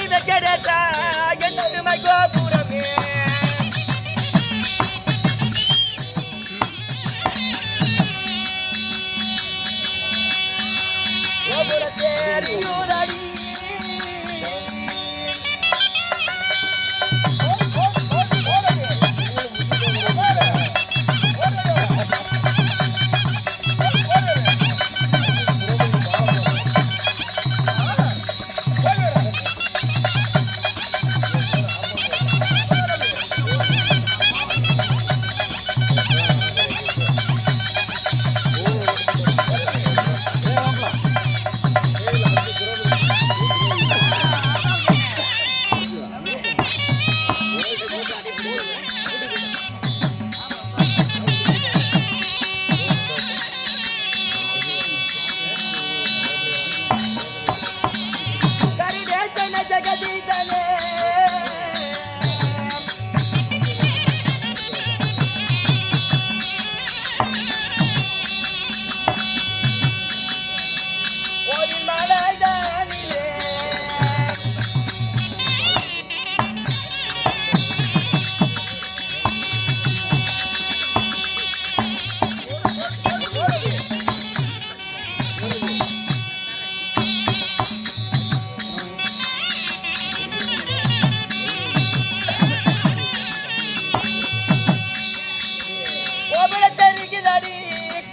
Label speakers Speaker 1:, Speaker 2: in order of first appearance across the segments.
Speaker 1: வெங்கடேசா என்னுமை கோபுரமே கோபுரத்தேர் யூரடி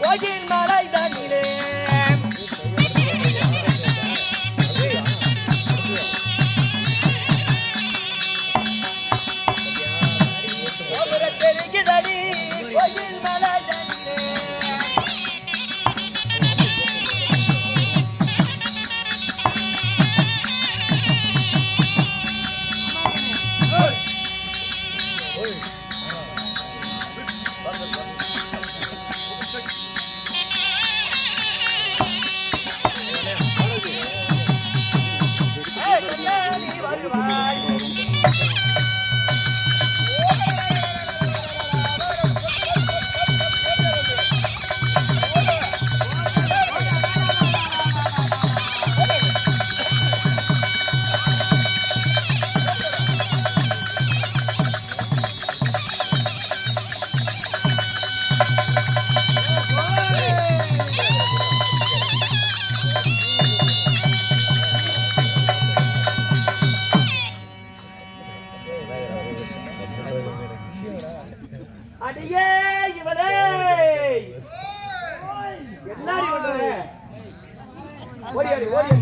Speaker 1: கோயில் மலை தண்ணிலே தெரிக்குதடி கோயில் மலை தண்ணிலே அடியே இவனே என்னடி பண்ற ஓடி ஓடி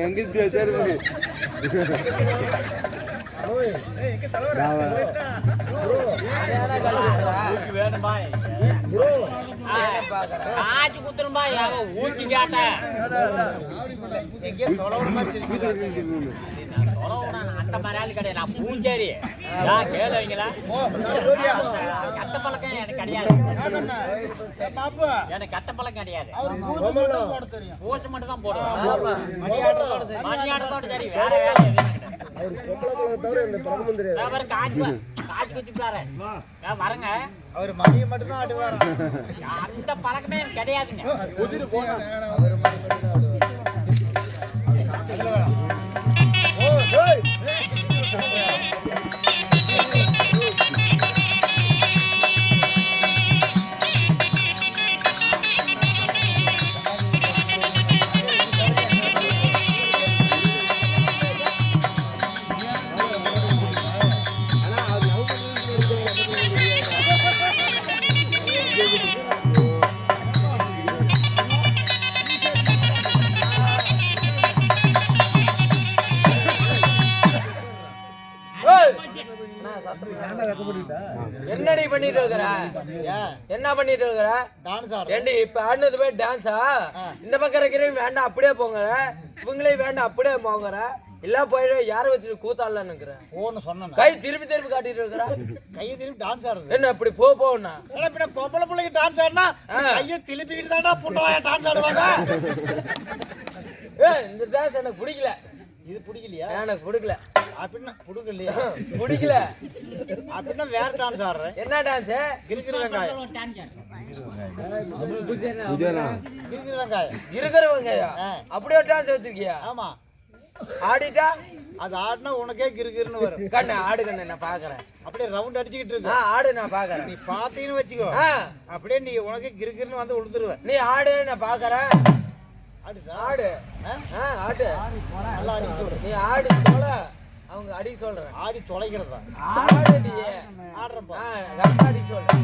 Speaker 2: எங்க தேர்வு
Speaker 3: ஆச்சு குத்துரும்பா ஊத்தி கேட்ட அந்த மாதிரி ஆள் கிடையாது. நான் பூஞ்சேரி கேளுவீங்களா? கட்ட பழக்கம் எனக்கு கிடையாது. எனக்கு கட்ட பழக்கம் கிடையாது. பூச்சி மட்டும் தான் போடுவேன். மணியாட்டத்தோட சரி, வேற வேலை காய்ச்சி குச்சிப்பாரு வரங்க.
Speaker 1: அவர் மணியை மட்டும் தான் ஆடுவார்.
Speaker 3: அந்த பழக்கமே எனக்கு கிடையாதுங்க.
Speaker 4: என்னடி பண்ணிட்டு இருக்கிற? என்ன பண்ணிட்டு இருக்கிற? ஏண்டி இப்ப ஆடினது போய் டான்ஸா? இந்த பக்கம் இருக்கிறவங்க வேண்டாம் அப்படியே போங்க, இவங்களே வேண்டாம் அப்படியே போங்கிற. எல்லாம் போயிடு யாரை வச்சுட்டு கூத்தாடலான்னு இருக்கிறேன். கை திருப்பி திருப்பி காட்டிட்டு இருக்கிற.
Speaker 1: கையை திருப்பி டான்ஸ் ஆடுறது
Speaker 4: என்ன இப்படி போனா
Speaker 1: பொம்பளை பிள்ளைக்கு டான்ஸ் ஆடினா கையை திருப்பிக்கிட்டு தாண்டா புண்டவாயா டான்ஸ் ஆடுவாங்க.
Speaker 4: இந்த டான்ஸ் எனக்கு பிடிக்கல.
Speaker 1: இது பிடிக்கலையா? எனக்கு
Speaker 4: பிடிக்கல.
Speaker 1: அப்படின்னா பிடிக்கலையா?
Speaker 4: பிடிக்கல
Speaker 1: அப்படின்னா வேற டான்ஸ் ஆடுறேன்.
Speaker 4: என்ன டான்ஸ்?
Speaker 1: கிறுக்கிற வெங்காயம். கிறுக்கிற வெங்காயம்.
Speaker 4: இருக்கிற வெங்காயம் அப்படியே டான்ஸ் வச்சிருக்கியா?
Speaker 1: ஆமா.
Speaker 4: ஆடிட்டா
Speaker 1: அது ஆடினா உனக்கே கிறுகிறுன்னு வரும்.
Speaker 4: கண்ணு ஆடு கண்ணு நான் பாக்குறேன்.
Speaker 1: அப்படியே ரவுண்ட் அடிச்சுக்கிட்டு இருக்கு.
Speaker 4: ஆடு நான் பாக்குறேன்.
Speaker 1: நீ பாத்தீங்கன்னு வச்சுக்கோ, அப்படியே நீ உனக்கே கிறுகிறுன்னு வந்து உளுந்துருவ.
Speaker 4: நீ ஆடு நான் பாக்குறேன். ஆடு ஆடு
Speaker 1: நல்லா அடிச்சு.
Speaker 4: நீ ஆடி தொலை, அவங்க அடி சொல்றேன்.
Speaker 1: ஆடி தொலைக்கிறதா?
Speaker 4: ஆடு நீ
Speaker 1: ஆடுறப்பா
Speaker 4: அடி சொல்றேன்.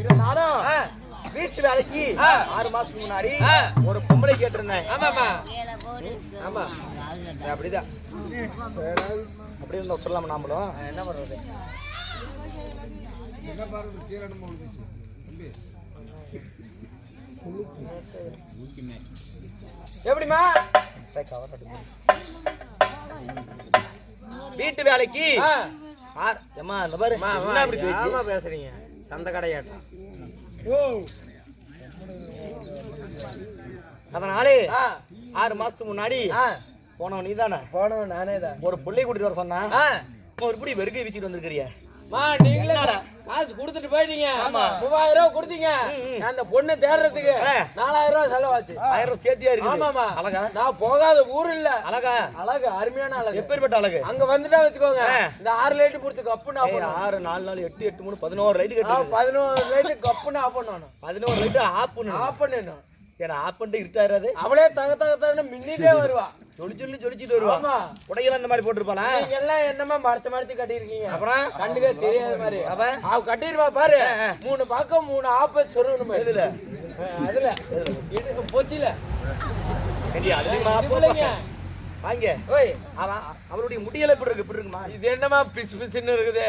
Speaker 2: இருந்தாலும் வீட்டு வேலைக்கு 6 மாசத்துக்கு முன்னாடி ஒரு பொம்பளை கேட்டிருந்தேன்.
Speaker 4: ஆமாமா ஆமா அப்படிதான்.
Speaker 2: அப்படி இருந்தா விட்டுலாமா நாமளும்?
Speaker 4: என்ன பண்றது? எப்படிமா
Speaker 2: வீட்டு வேலைக்கு ஏமா இந்த பாரு என்ன அப்படி பேச்சு
Speaker 4: பேசுறீங்க? சந்த கடையாட்டம்.
Speaker 2: அதனாலே 6 மாசத்துக்கு முன்னாடி போனவன் நீதானே?
Speaker 4: போனவன் நானே தான்.
Speaker 2: ஒரு பிள்ளை கூட்டிட்டு வர சொன்னா ஒரு இப்படி வெறுக்கை வீச்சிட்டு வந்திருக்கிறியா?
Speaker 4: நீங்களே காசு கொடுத்துட்டு போயிட்டீங்க. 3000 ரூபாய் கொடுத்தீங்க. அந்த பொண்ணு தேடுறதுக்கு 4000 ரூபாய் செலவாச்சு.
Speaker 2: 1000 ரூபாய் சேர்த்தியா இருக்கு.
Speaker 4: ஆமாமா.
Speaker 2: அழகா?
Speaker 4: நான் போகாத ஊர் இல்ல.
Speaker 2: அழகா?
Speaker 4: அழகு, அருமையான அழகு.
Speaker 2: எப்பேற்பட்ட அழகு?
Speaker 4: அங்க வந்துட்டா வச்சுக்கோங்க, இந்த 6 லைட் புடிச்சு கப்புன்னு ஆஃப் பண்ணு.
Speaker 2: 6 4 4 8 8 3 11 லைட் கட்டி.
Speaker 4: 11 லைட் கப்புன்னு ஆஃப் பண்ணணும்.
Speaker 2: 11 லைட் ஆஃப் பண்ணணும். ஏன்னா ஆஃப் பண்ணிட்டு இருட்டாராது.
Speaker 4: அவளே தக மின்னிட்டே வருவா.
Speaker 2: ஜொலிச்சிட்டு வருவா.
Speaker 4: ஆமா.
Speaker 2: உடையெல்லாம் இந்த மாதிரி போட்டுருப்பாளா?
Speaker 4: நீங்க எல்லாம் என்னமா மறைச்சு கட்டி இருக்கீங்க.
Speaker 2: அப்புறம்
Speaker 4: கண்டுக்கே தெரியாத மாதிரி அவ கட்டிருவா பாரு. 3 பக்கம் 3 ஆப்ப சொருணும். இதுல அதுல போச்சுல
Speaker 2: வாங்க. அவளுடைய முடியல இப்படி இருக்குமா?
Speaker 4: இது என்னமா பிசு பிசுன்னு இருக்குது.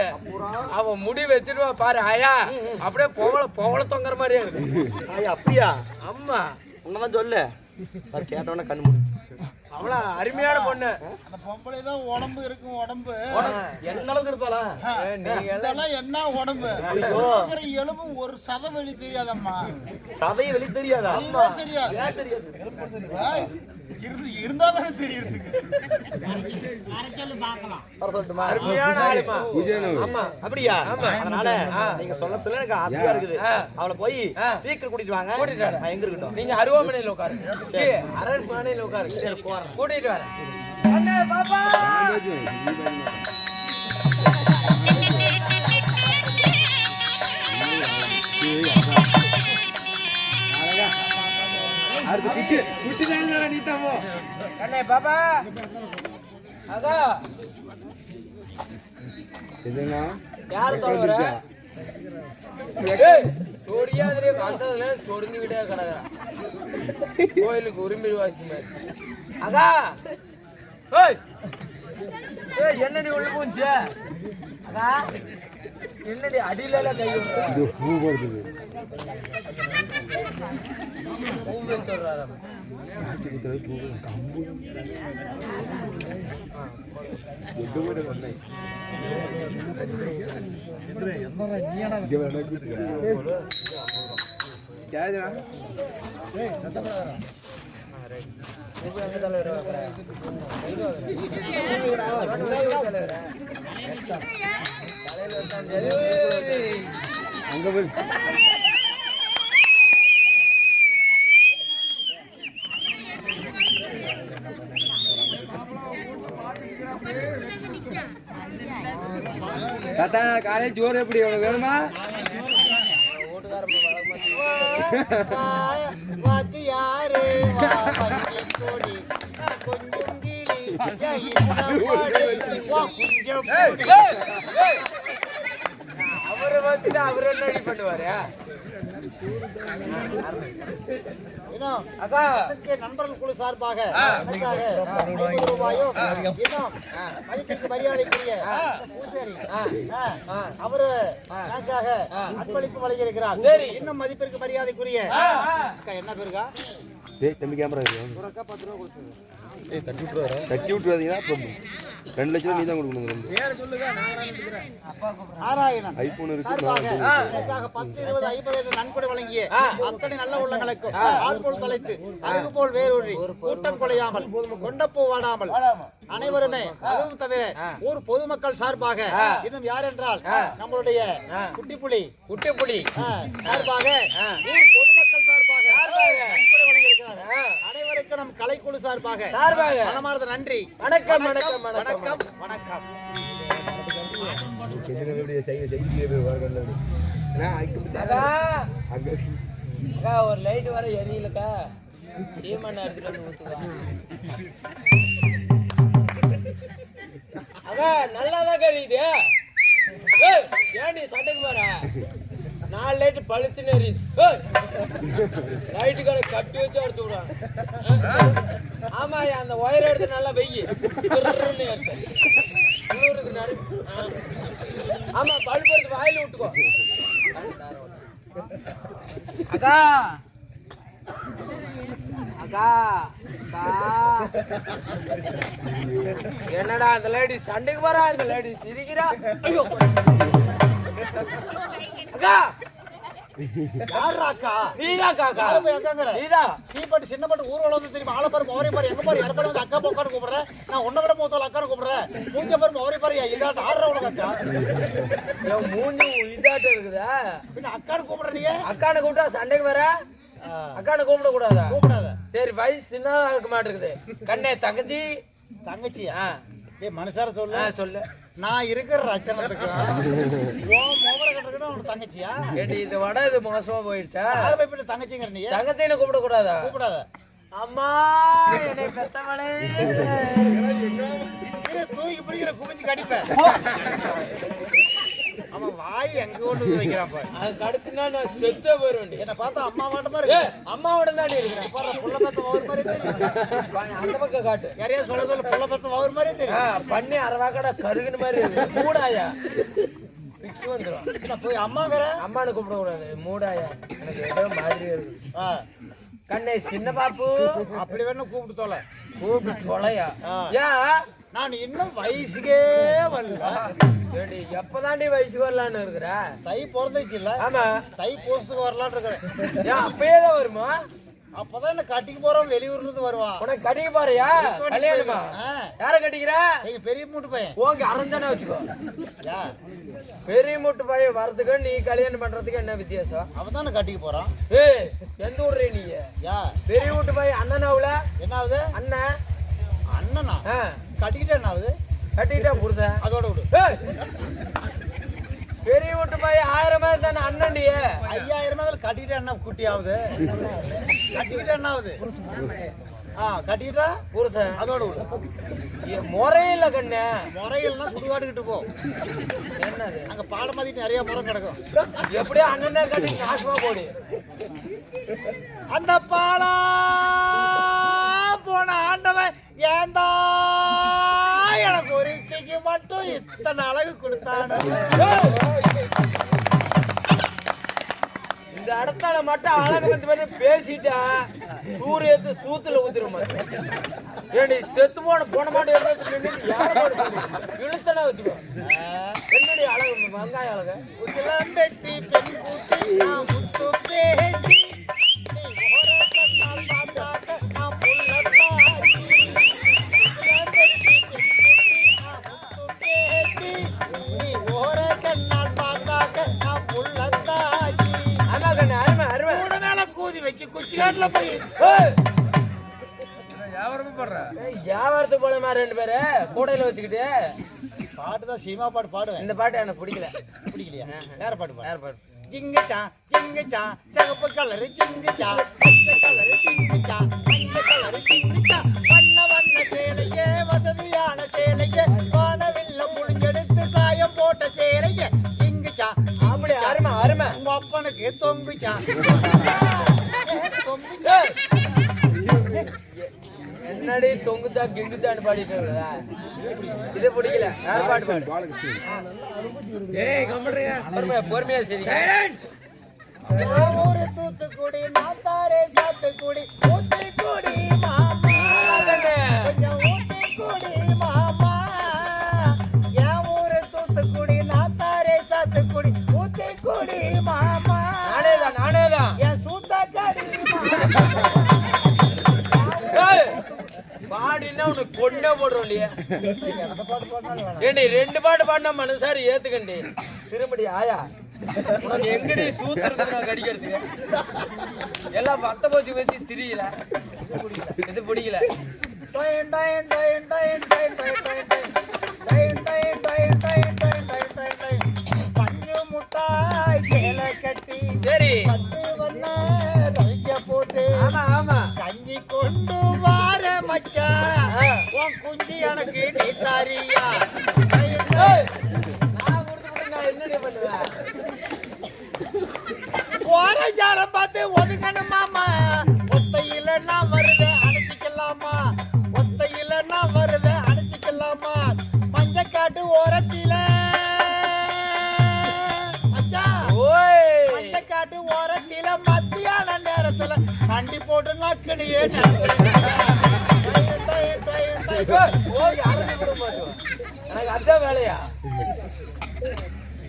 Speaker 4: அவன் முடி வச்சிருவா பாரு. ஆயா அப்படியே பொவள தொங்குற மாதிரியே இருக்குது.
Speaker 2: ஆயா அப்படியா?
Speaker 4: அம்மா
Speaker 2: உன்னதான் சொல்லு. கேட்டவன கண்ணு மூடி.
Speaker 4: அவ்வளோ அருமையான பொண்ணு.
Speaker 1: அந்த பொம்பளை தான் உடம்பு இருக்கும். உடம்பு
Speaker 2: என்ன அளவுக்கு இருப்பாளா?
Speaker 1: இதெல்லாம் என்ன உடம்பு? எலும்பு ஒரு சதை வெளி தெரியாதம்மா.
Speaker 2: சதை வெளி தெரியாதா?
Speaker 1: தெரியாது. இருந்தா தானே தெரியுது.
Speaker 4: அருமையான ஆளுமா. ஆமா
Speaker 2: அப்படியா? அதனால நீங்க சொல்ல எனக்கு ஆசையா இருக்குது. அவளை போய் சீக்கிரம் கூட்டிட்டு வாங்க. நான் எங்க இருக்கட்டும்?
Speaker 4: நீங்க அருவாமனையில உட்காருங்க. அரண்மனையில உட்காருங்க. கூட்டிட்டு வரேன். பாப்பா கண்ணே பாப்பா அகா யாரு தோற சொரியாதிரே வந்ததுல சொரிஞ்சுக்கிட்டே கிடக்குறான். கோயிலுக்கு உரிமை வாசி அகா. என்னடி உள்ள பூஞ்ச அகா? என்னடி அடியில கை பூ போடுது. சொல்றாரு அங்க போய் தாத்தா காலேஜ் ஜோர் எப்படி உனக்கு வேணுமா? அவரை வச்சுட்டு அவரு என்ன பண்ணுவாரு?
Speaker 1: நண்பர்கள் குழு சார்பாக ரூபாயும் மதிப்பிற்கு மரியாதைக்குரிய அவரு எனக்காக அன்பளிப்பு வழங்கியிருக்கிறார். இன்னும் மதிப்பிற்கு மரியாதைக்குரிய என்ன பேருக்கா?
Speaker 5: தம்பி கேமரா ஒரு அக்கா 10 ரூபா கொடுத்துருங்க. தட்டி விட்டுறாதீங்கன்னா 2 லட்சம் ரூபாய் நீ தான் கொடுக்கணும்.
Speaker 1: நாராயணன்
Speaker 5: ஐபோன் இருக்கு.
Speaker 1: 10 20 50 என்று நன்கொடை வழங்கிய அத்தனை நல்ல உள்ளங்களுக்கும் ஆள்போல் தலைத்து அருகுபோல் வேரூறி கூட்டம் கொலையாமல் கொண்டப்பூ வாடாமல் அனைவருமே அதுவும் தவிர ஊர் பொதுமக்கள் சார்பாக இன்னும் யார் என்றால் நம்மளுடைய குட்டிப்புலி சார்பாக ஊர் பொதுமக்கள் சார்பாக நன்கொடை வழங்கியிருக்கிறார். அனைவருக்கும் நம் கலைக்குழு சார்பாக மனமார்ந்த நன்றி.
Speaker 4: வணக்கம். ஒரு லைட் வர எரியலக்கா. சீமான எடுத்துட்டு வந்து ஊத்துவா. அக்கா நல்லாதான் கழியுது. ஏன் நீ சண்டைக்கு போற 4 லைட் பளிச்சுன்னு லைட்டுக்கார கட்டி வச்சு அடிச்சு விடுவாங்க. ஆமா அந்த ஒயரை எடுத்து நல்லா வெய்யி குளிருக்கு நடு. ஆமா பல்பு எடுத்து வாயில விட்டுக்கோ. அக்கா அக்கா என்னடா அந்த லேடி சண்டைக்கு போறா, அந்த லேடி சிரிக்கிறா. ஐயோ அக்கா
Speaker 1: யாராக்கா
Speaker 4: நீதான் காக்கா
Speaker 1: எங்கங்கிற
Speaker 4: நீதான்
Speaker 1: சீப்பாட்டு சின்ன பாட்டு ஊர்வலம் வந்து தெரியுமா ஆளை பாரு மோரை பாரு எங்க பாரு யாரும் வந்து அக்கா போக்கான்னு கூப்பிடுறேன் நான் உன்னை விட மூத்தவள் அக்கான்னு கூப்பிடுறேன் மூஞ்ச பாரு மோரை பாரு இதாட்ட ஆடுற உனக்கு அக்கா
Speaker 4: என் மூஞ்சி இதாட்டம் இருக்குதா
Speaker 1: பின்ன அக்கான்னு கூப்பிடுற நீ
Speaker 4: அக்கானை கூப்பிட்டா சண்டைக்கு வர அக்கானை கூப்பிட கூடாதா
Speaker 1: கூப்பிடாத
Speaker 4: சரி வயசு சின்னதா இருக்க மாட்டேங்குது கண்ணே தங்கச்சி
Speaker 1: தங்கச்சியா ஏய் மனுஷார சொல்லு
Speaker 4: சொல்லு
Speaker 1: நான் இருக்கிற ரச்சனத்துக்கு உன் மோகர கட்டுறதுக்கு உனக்கு தங்கச்சியா
Speaker 4: ஏடி இது வட இது மோசமா போயிடுச்சா
Speaker 1: யாரை போய் பின்ன தங்கச்சிங்கிற நீ
Speaker 4: தங்கச்சின்னு கூப்பிட கூடாதா
Speaker 1: கூப்பிடாத
Speaker 4: அம்மா என்னை பெத்தவளே
Speaker 1: தூக்கி பிடிக்கிற குமிஞ்சு கடிப்பேன் அவன் வாய் எங்க கொண்டு வைக்கிறான் பாரு
Speaker 4: அது கடுத்துனா நான் செத்தே போயிருவேன்.
Speaker 1: என்ன பார்த்தா அம்மா மாட்ட மாதிரி
Speaker 4: அம்மாவோட தாண்டி இருக்கிறேன்.
Speaker 1: புள்ள பத்து வவுர் மாதிரி தெரியும்
Speaker 4: அந்த பக்கம் காட்டு
Speaker 1: யாரையா சொல்ல புள்ள பத்து வவுர் மாதிரி தெரியும்
Speaker 4: பண்ணி அரவாக்கடா கருகுன மாதிரி இருக்கு. மூடாயா பிக்ஸ் வந்துடும்.
Speaker 1: போய் அம்மாங்கிற
Speaker 4: அம்மானு கூப்பிட கூடாது மூடாயா எனக்கு ஏதோ மாதிரி இருக்கு. கண்ணே சின்ன பாப்பு
Speaker 1: அப்படி வேணும் கூப்பிட்டு தோல
Speaker 4: கூப்பிட்டு தொலையா ஏன்
Speaker 1: நான் இன்னும் வயசுக்கே வரல
Speaker 4: எப்பதாண்டி வயசுக்கு வரலான்னு இருக்கிற
Speaker 1: தை பிறந்துச்சு இல்ல
Speaker 4: ஆமா
Speaker 1: தை போஸ்துக்கு வரலான்னு இருக்கிறேன்
Speaker 4: ஏன் அப்பயே தான் வருமா
Speaker 1: அப்பதான் என்ன கட்டிக்கு போறோம் வெளியூர்ல இருந்து வருவான்
Speaker 4: உனக்கு கட்டிக்க பாருயா கல்யாணமா யார கட்டிக்கிற
Speaker 1: எங்க பெரிய மூட்டு பையன்
Speaker 4: உங்க அரஞ்சானே வச்சுக்கோ
Speaker 1: யா
Speaker 4: பெரிய மூட்டு பையன் வரதுக்கு நீ கல்யாணம் பண்றதுக்கு என்ன வித்தியாசம்
Speaker 1: அவன் தானே கட்டிக்கு போறான்
Speaker 4: ஏய் எந்த ஊர்ற நீ
Speaker 1: யா
Speaker 4: பெரிய வீட்டு பையன் அண்ணனாவுல
Speaker 1: என்ன ஆகுது
Speaker 4: அண்ணன்
Speaker 1: அண்ணனா கட்டிக்கிட்டே என்ன ஆகுது
Speaker 4: கட்டிக்கிட்டா புருஷன்
Speaker 1: அதோட விடு
Speaker 4: பெரிய வீட்டு பையன் 1000 மாதிரி தானே அண்ணன்டியே
Speaker 1: 5000 மேல கட்டிக்கிட்டே என்ன குட்டி ஆகுது கட்டிக்கிட்டே என்ன ஆகுது கட்டிக்கிட்டா
Speaker 4: புருஷன்
Speaker 1: அதோட விடு
Speaker 4: முறையில கண்ணு
Speaker 1: முறைகள்னா சுடுகாட்டுக்கிட்டு போ
Speaker 4: என்னது
Speaker 1: அங்க பாடம் மாதிரி நிறைய முறை கிடக்கும்
Speaker 4: எப்படியோ அண்ணனே கட்டி நாசமா போடு
Speaker 1: அந்த பாலா போன ஆண்டவன் ஏந்தா எனக்கு ஒரு இட்லிக்கு மட்டும் இத்தனை அழகு கொடுத்தானு
Speaker 4: இந்த இடத்தால மட்டும் அழகு வந்து பேசிட்டா சூரியத்து சூத்துல ஊத்திரும் ஏடி செத்து போன மாட்டேன் இழுத்தனா வச்சுக்கோ என்னடி அழகு வெங்காய அழகு
Speaker 1: உசிலம்பெட்டி பெண் கூட்டி நான் முத்து பேட்டி
Speaker 4: வியாபாரத்துக்கு போலமா 2 பேரு கூடையில வச்சுக்கிட்டு
Speaker 1: பாட்டுதான் சினிமா பாட்டு பாடுவேன்
Speaker 4: இந்த பாட்டு எனக்கு பிடிக்கல
Speaker 1: பிடிக்கலையா வேற பாட்டு
Speaker 4: வேற பாட்டு
Speaker 1: ஜிங்கச்சா ஜிங்கச்சா சிகப்பு கலரு ஜிங்கச்சா பச்சை கலரு ஜிங்கச்சா மஞ்சள் கலரு ஜிங்கச்சா வண்ண வண்ண சேலையே வசதியான சேலையே வானவில்ல முடிஞ்செடுத்து சாயம் போட்ட சேலையே ஜிங்கச்சா
Speaker 4: அப்படி அருமை அருமை
Speaker 1: உங்க அப்பனுக்கு தொங்குச்சா
Speaker 4: என்னடி தொங்குச்சா கிங்குச்சான்னு பாடிட்டு இருக்கா இது பிடிக்கல வேற பாட்டு பாடு ஏய் கம்ப்யூட்டர் பொறுமையா சரி
Speaker 1: ஒரு தூத்துக்குடி நாத்தாரே சாத்துக்குடி ஊத்துக்குடி மாமா கொஞ்சம் ஊத்துக்குடி மாமா என் ஊரு தூத்துக்குடி நாத்தாரே சாத்துக்குடி ஊத்துக்குடி மாமா
Speaker 4: நானேதான்
Speaker 1: என் சூத்தக்காரி
Speaker 4: பாடினா உனக்கு கொண்டே போடுறோம் இல்லையா ஏண்டி 2 பாட்டு பாடினா மனசாரி ஏத்துக்கண்டி திரும்படி ஆயா உனக்கு எங்கடி சூத்து இருக்கு நான் கடிக்கிறதுக்கு எல்லாம் பத்த போச்சு வச்சு திரியல இது பிடிக்கல
Speaker 1: பஞ்சு முட்டாய் சேலை கட்டி
Speaker 4: சரி
Speaker 1: போட்டு
Speaker 4: ஆமா ஆமா
Speaker 1: கஞ்சி கொண்டு வார மச்சான் உன் குஞ்சு எனக்கு நீ தாரியா
Speaker 4: நான் என்னடி பண்ணுவேன்.
Speaker 1: ஓரஞ்சாரம் பார்த்து ஒதுங்கணும் மாமா. ஒத்தையில நான் வருவேன் அணைச்சிக்கலாமா? ஒத்தையில நான் வருவேன் அணைச்சிக்கலாமா? மஞ்சக்காட்டு ஓரத்தில
Speaker 4: ஓய்
Speaker 1: மஞ்சக்காட்டு ஓரத்தில மத்தியான நேரத்துல கண்டி போட்டு நக்கடியே
Speaker 4: ஓய் அரஞ்சு விட மாட்டோம். எனக்கு அதான் வேலையா?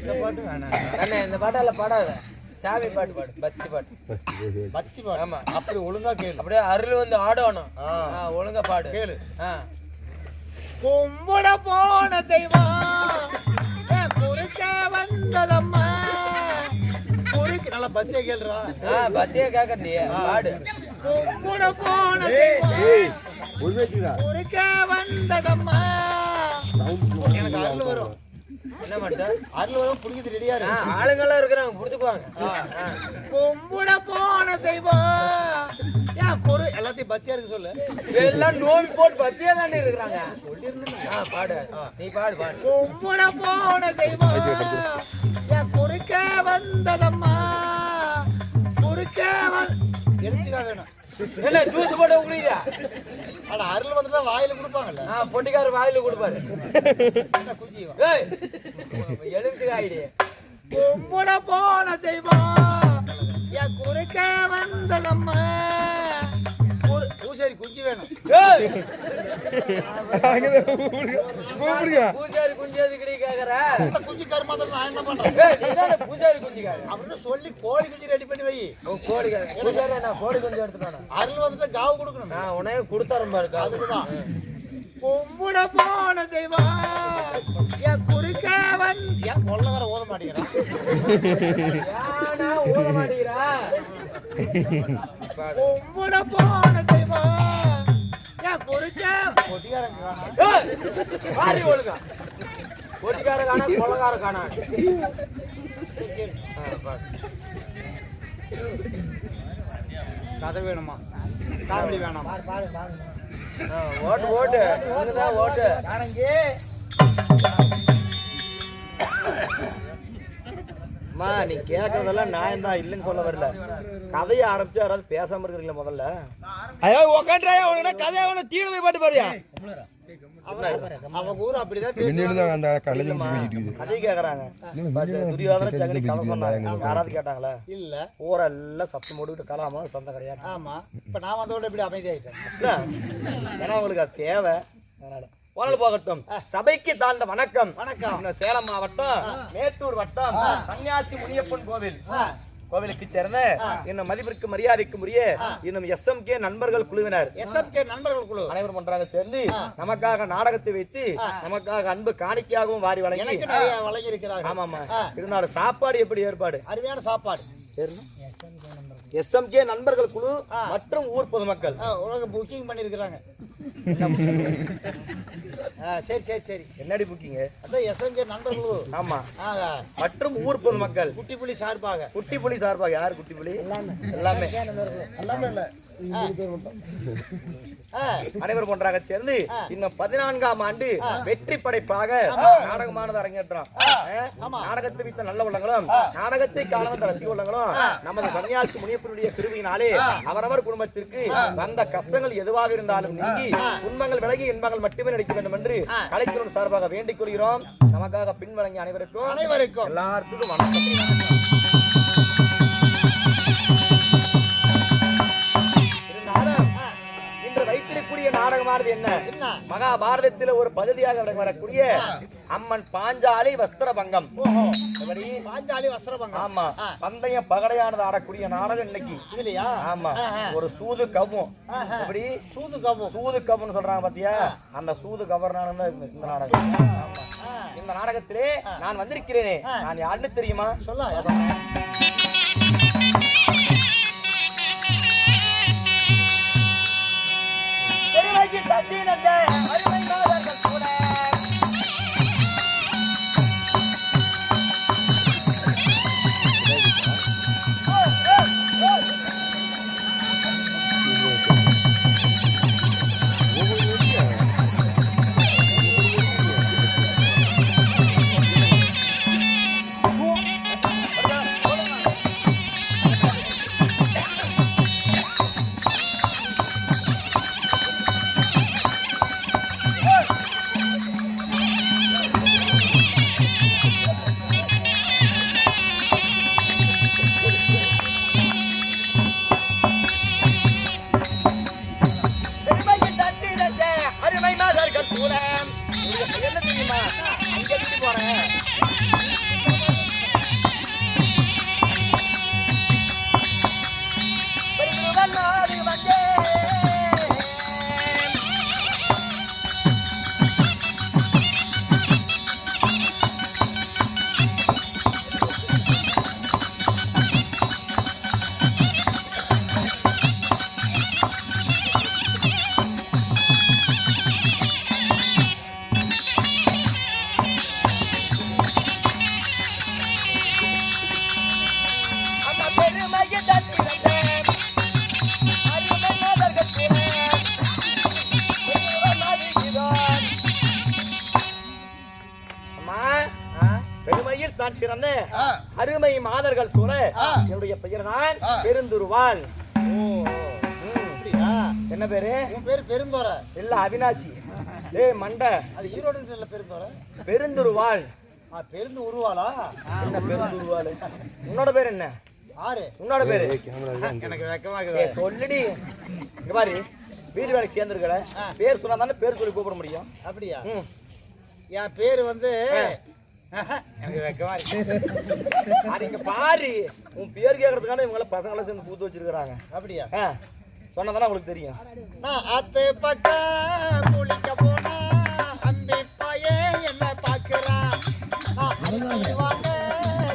Speaker 4: இந்த பாட்டு வேணாம் அண்ணே, இந்த பாட்டால பாடாத. சாமி பாட்டு பாடு, பக்தி பாட்டு.
Speaker 1: பக்தி பாடு.
Speaker 4: ஆமா,
Speaker 1: அப்படி ஒழுங்கா கேளு.
Speaker 4: அப்படியே அருள் வந்து ஆடணும். ஒழுங்கா பாடு
Speaker 1: கேளு.
Speaker 4: கும்பிட போன தெய்வம் குறுக்க வந்ததம்மா.
Speaker 1: குறுக்கு நல்லா பத்தியா கேளுடா.
Speaker 4: பத்தியா கேட்கறீ பாடு.
Speaker 1: கும்பிட போன தெய்வம் குறுக்க வந்ததம்மா. எனக்கு அருள் வரும்.
Speaker 4: என்ன மாட்டேன்
Speaker 1: அருள் வரும். புடிக்கிறது ரெடியா இருக்கு.
Speaker 4: ஆளுங்கெல்லாம் இருக்கிறாங்க, புடிச்சுக்குவாங்க.
Speaker 1: கும்பிட போன தெய்வம் ஏன் குறு எல்லாத்தையும் பத்தியா இருக்கு சொல்லு.
Speaker 4: எல்லாம் நோம்பி போட்டு பத்தியா தானே இருக்கிறாங்க. பாடு, நீ பாடு பாடு.
Speaker 1: கும்பிட போன தெய்வம் ஏன் குறுக்க வந்ததம்மா. குறுக்க எரிச்சுக்கா வேணும்.
Speaker 4: என்ன ஜூஸ் போட்டு குடிக்கிறியா?
Speaker 1: ஆனா அருள் வந்துட்டா வாயில கொடுப்பாங்கல்ல.
Speaker 4: பொட்டிக்கார வாயில கொடுப்பாரு.
Speaker 1: குச்சி
Speaker 4: எழுத்து ஆயிடு.
Speaker 1: கும்பிட போன தெய்வம் என் குறுக்க வந்ததம்மா. பூசாரி குஞ்சு வேணும்.
Speaker 4: பூசாரி குஞ்சு எது கிடை கேக்குற?
Speaker 1: குஞ்சு கருமாதிரி நான் என்ன பண்றேன்?
Speaker 4: பூசாரி குஞ்சு கேக்குற
Speaker 1: அப்படின்னு சொல்லி கோழி குஞ்சு ரெடி பண்ணி வை.
Speaker 4: கோழி பூசாரி நான் கோழி குஞ்சு எடுத்துட்டானே.
Speaker 1: அருள் வந்துட்டு காவு கொடுக்கணும்.
Speaker 4: நான் உனே கொடுத்தாரம் பாருக்கா.
Speaker 1: அதுக்குதான் கும்பிட போன தெய்வம் என் குறுக்க என் கொள்ளவர ஓத மாட்டேங்கிறான்.
Speaker 4: ஓத மாட்டேங்கிறா.
Speaker 1: கும்பிட போன தெய்வம் என் குறுக்க கொட்டிக்காரங்க
Speaker 4: பாரி ஒழுங்கா. கொட்டிக்கார காணா, கொள்ளக்கார காணா.
Speaker 1: கதை வேணுமா? காமெடி வேணாமா?
Speaker 4: ஓட்டு ஓட்டு இதுதான் ஓட்டு.
Speaker 2: அம்மா நீ கேட்கறதெல்லாம் நியாயம் தான், இல்லைன்னு சொல்ல வரல. கதையை ஆரம்பிச்சு யாராவது பேசாம இருக்கிறீங்களா முதல்ல?
Speaker 5: ஐயோ உக்காண்டாயா உனக்கு கதையா உனக்கு தீர போய் பாட்டு பாரியா?
Speaker 1: அவங்க ஊர் அப்படிதான்
Speaker 5: அந்த கலைஞர்
Speaker 2: அதே கேக்குறாங்க. துரியோதன ஜெகனி கதை சொன்னாங்க, யாராவது கேட்டாங்களா?
Speaker 1: இல்ல.
Speaker 2: ஊரெல்லாம் சத்தம் போட்டுக்கிட்டு கலாமா சொந்த கிடையாது.
Speaker 1: ஆமா, இப்ப நான் வந்தோட இப்படி அமைதியாயிட்டேன்.
Speaker 2: ஏன்னா உங்களுக்கு அது தேவை. அதனால போனல் போகட்டும். சபைக்கு தாழ்ந்த வணக்கம்.
Speaker 1: வணக்கம்.
Speaker 2: சேலம் மாவட்டம் மேட்டூர் வட்டம் சன்னியாசி முனியப்பன் கோவில் கோவிலுக்கு சேர்ந்த இன்னும் மதிப்பிற்கு மரியாதைக்கு உரிய இன்னும் SMK நண்பர்கள் குழுவினர்,
Speaker 1: SMK நண்பர்கள் குழு
Speaker 2: அனைவரும் ஒன்றாக சேர்ந்து நமக்காக நாடகத்தை வைத்து நமக்காக அன்பு காணிக்கையாகவும் வாரி வழங்கி
Speaker 1: வழங்கி இருக்கிறார்கள்.
Speaker 2: ஆமாமா. இருந்தாலும் சாப்பாடு எப்படி ஏற்பாடு?
Speaker 1: அருமையான சாப்பாடு.
Speaker 2: SMK நண்பர்கள் குழு மற்றும் ஊர் பொதுமக்கள்
Speaker 1: உலக புக்கிங் பண்ணிருக்கிறாங்க. சரி சரி சரி.
Speaker 2: என்னடி புக்கிங்?
Speaker 1: அதான் SMK நண்பர்கள் குழு.
Speaker 2: ஆமா. மற்றும் ஊர் பொதுமக்கள்
Speaker 1: குட்டி புலி சார்பாக.
Speaker 2: குட்டி புலி சார்பாக. யார் குட்டி புலி? எல்லாமே
Speaker 1: எல்லாமே இல்ல.
Speaker 2: அனைவரும் ஒன்றாக சேர்ந்து இன்னும் 14ஆம் ஆண்டு வெற்றி படைப்பாக நாடகமானது அரங்கேற்றம். நாடகத்தை வைத்த நல்ல உள்ளங்களும் நாடகத்தை காண வந்த ரசிக உள்ளங்களும் நமது சன்னியாசி முனியப்பனுடைய கிருபையினாலே அவரவர் குடும்பத்திற்கு வந்த கஷ்டங்கள் எதுவாக இருந்தாலும் நீங்கி துன்பங்கள் விலகி இன்பங்கள் மட்டுமே நடிக்க வேண்டும் என்று கலைக்குழு சார்பாக வேண்டிக் கொள்கிறோம். நமக்காக பின்வழங்கிய அனைவருக்கும் எல்லாருக்கும் வணக்கம். வைத்திருக்கூடிய நாடகமானது என்ன? மகாபாரதத்தில் ஒரு பகுதியாக வரக்கூடிய அம்மன் பாஞ்சாலி வஸ்திரபங்கம்.
Speaker 1: பாஞ்சாலி வஸ்திரபங்கம்.
Speaker 2: ஆமா. பந்தயம் பகடையானது ஆடக்கூடிய நாடகம் இன்னைக்கு
Speaker 1: இல்லையா?
Speaker 2: ஆமா. ஒரு சூது கவ்வும். எப்படி
Speaker 1: சூது கவ்வும்? சூது
Speaker 2: கவ்வுன்னு சொல்றாங்க பாத்தியா? அந்த சூது கவர்னான இந்த நாடகம். இந்த நாடகத்திலே நான் வந்திருக்கிறேனே, நான் யாருன்னு தெரியுமா?
Speaker 1: சொல்ல.
Speaker 2: தான் சிறந்த அருமை மாதர்கள் சூழ என்னுடைய பெயர் தான் பெருந்துருவாள். என்ன பேரு?
Speaker 1: உன் பேரு பெருந்தோர
Speaker 2: இல்ல அவினாசி. ஏய் மண்டை,
Speaker 1: அது ஈரோடு இல்ல பெருந்தோர.
Speaker 2: பெருந்துருவாள்.
Speaker 1: பெருந்து உருவாளா?
Speaker 2: என்ன பெருந்துருவாள்? உன்னோட பேர் என்ன?
Speaker 1: ஆறு.
Speaker 2: உன்னோட பேரு?
Speaker 1: எனக்கு வெக்கமா இருக்குது.
Speaker 2: சொல்லுடி. இங்க பாரு, வீட்டு வேலைக்கு சேர்ந்துருக்கல, பேர் சொன்னா தானே பேர் சொல்லி கூப்பிட முடியும்.
Speaker 1: அப்படியா? என் பேரு வந்து எனக்கு வெக்கமா இருக்கு.
Speaker 2: இங்க பாரு, உன் பேர் கேட்கறதுக்கான இவங்கள பசங்களை சேர்ந்து பூத்து வச்சிருக்காங்க.
Speaker 1: அப்படியா?
Speaker 2: சொன்னதானே உங்களுக்கு தெரியும்.
Speaker 1: நான் அத்து பக்கம் குளிக்க போனா அம்பி பையே என்ன பாக்குறான். வாங்க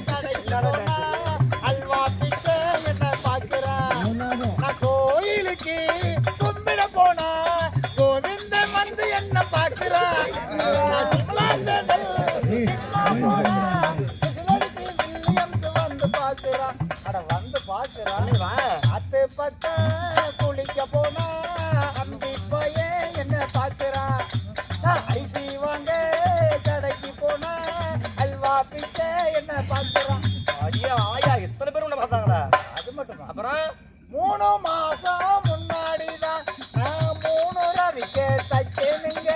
Speaker 1: கடைக்கு போனா அல்வா பிச்சை என்ன பாக்குறான். நான் கோயிலுக்கு கும்பிட போனா கோவிந்தன் வந்து என்ன பாக்குறான். வந்து பாக்குறான். அட வந்து பாக்குறான். அத்து பக்கம் குளிக்க போனா அம்பி பையே என்ன பாக்குறான். அரிசி வாங்க கடைக்கு போனா அல்வா பிச்சை என்ன பாக்குறான்.
Speaker 2: ஐயா ஆயா, எத்தனை பேர் உன்னை பார்த்தாங்களா?
Speaker 1: அது மட்டும்
Speaker 2: அப்புறம்
Speaker 1: 3 மாசம் முன்னாடிதான் நான் 3 ரவிக்கு தச்சேனுங்க.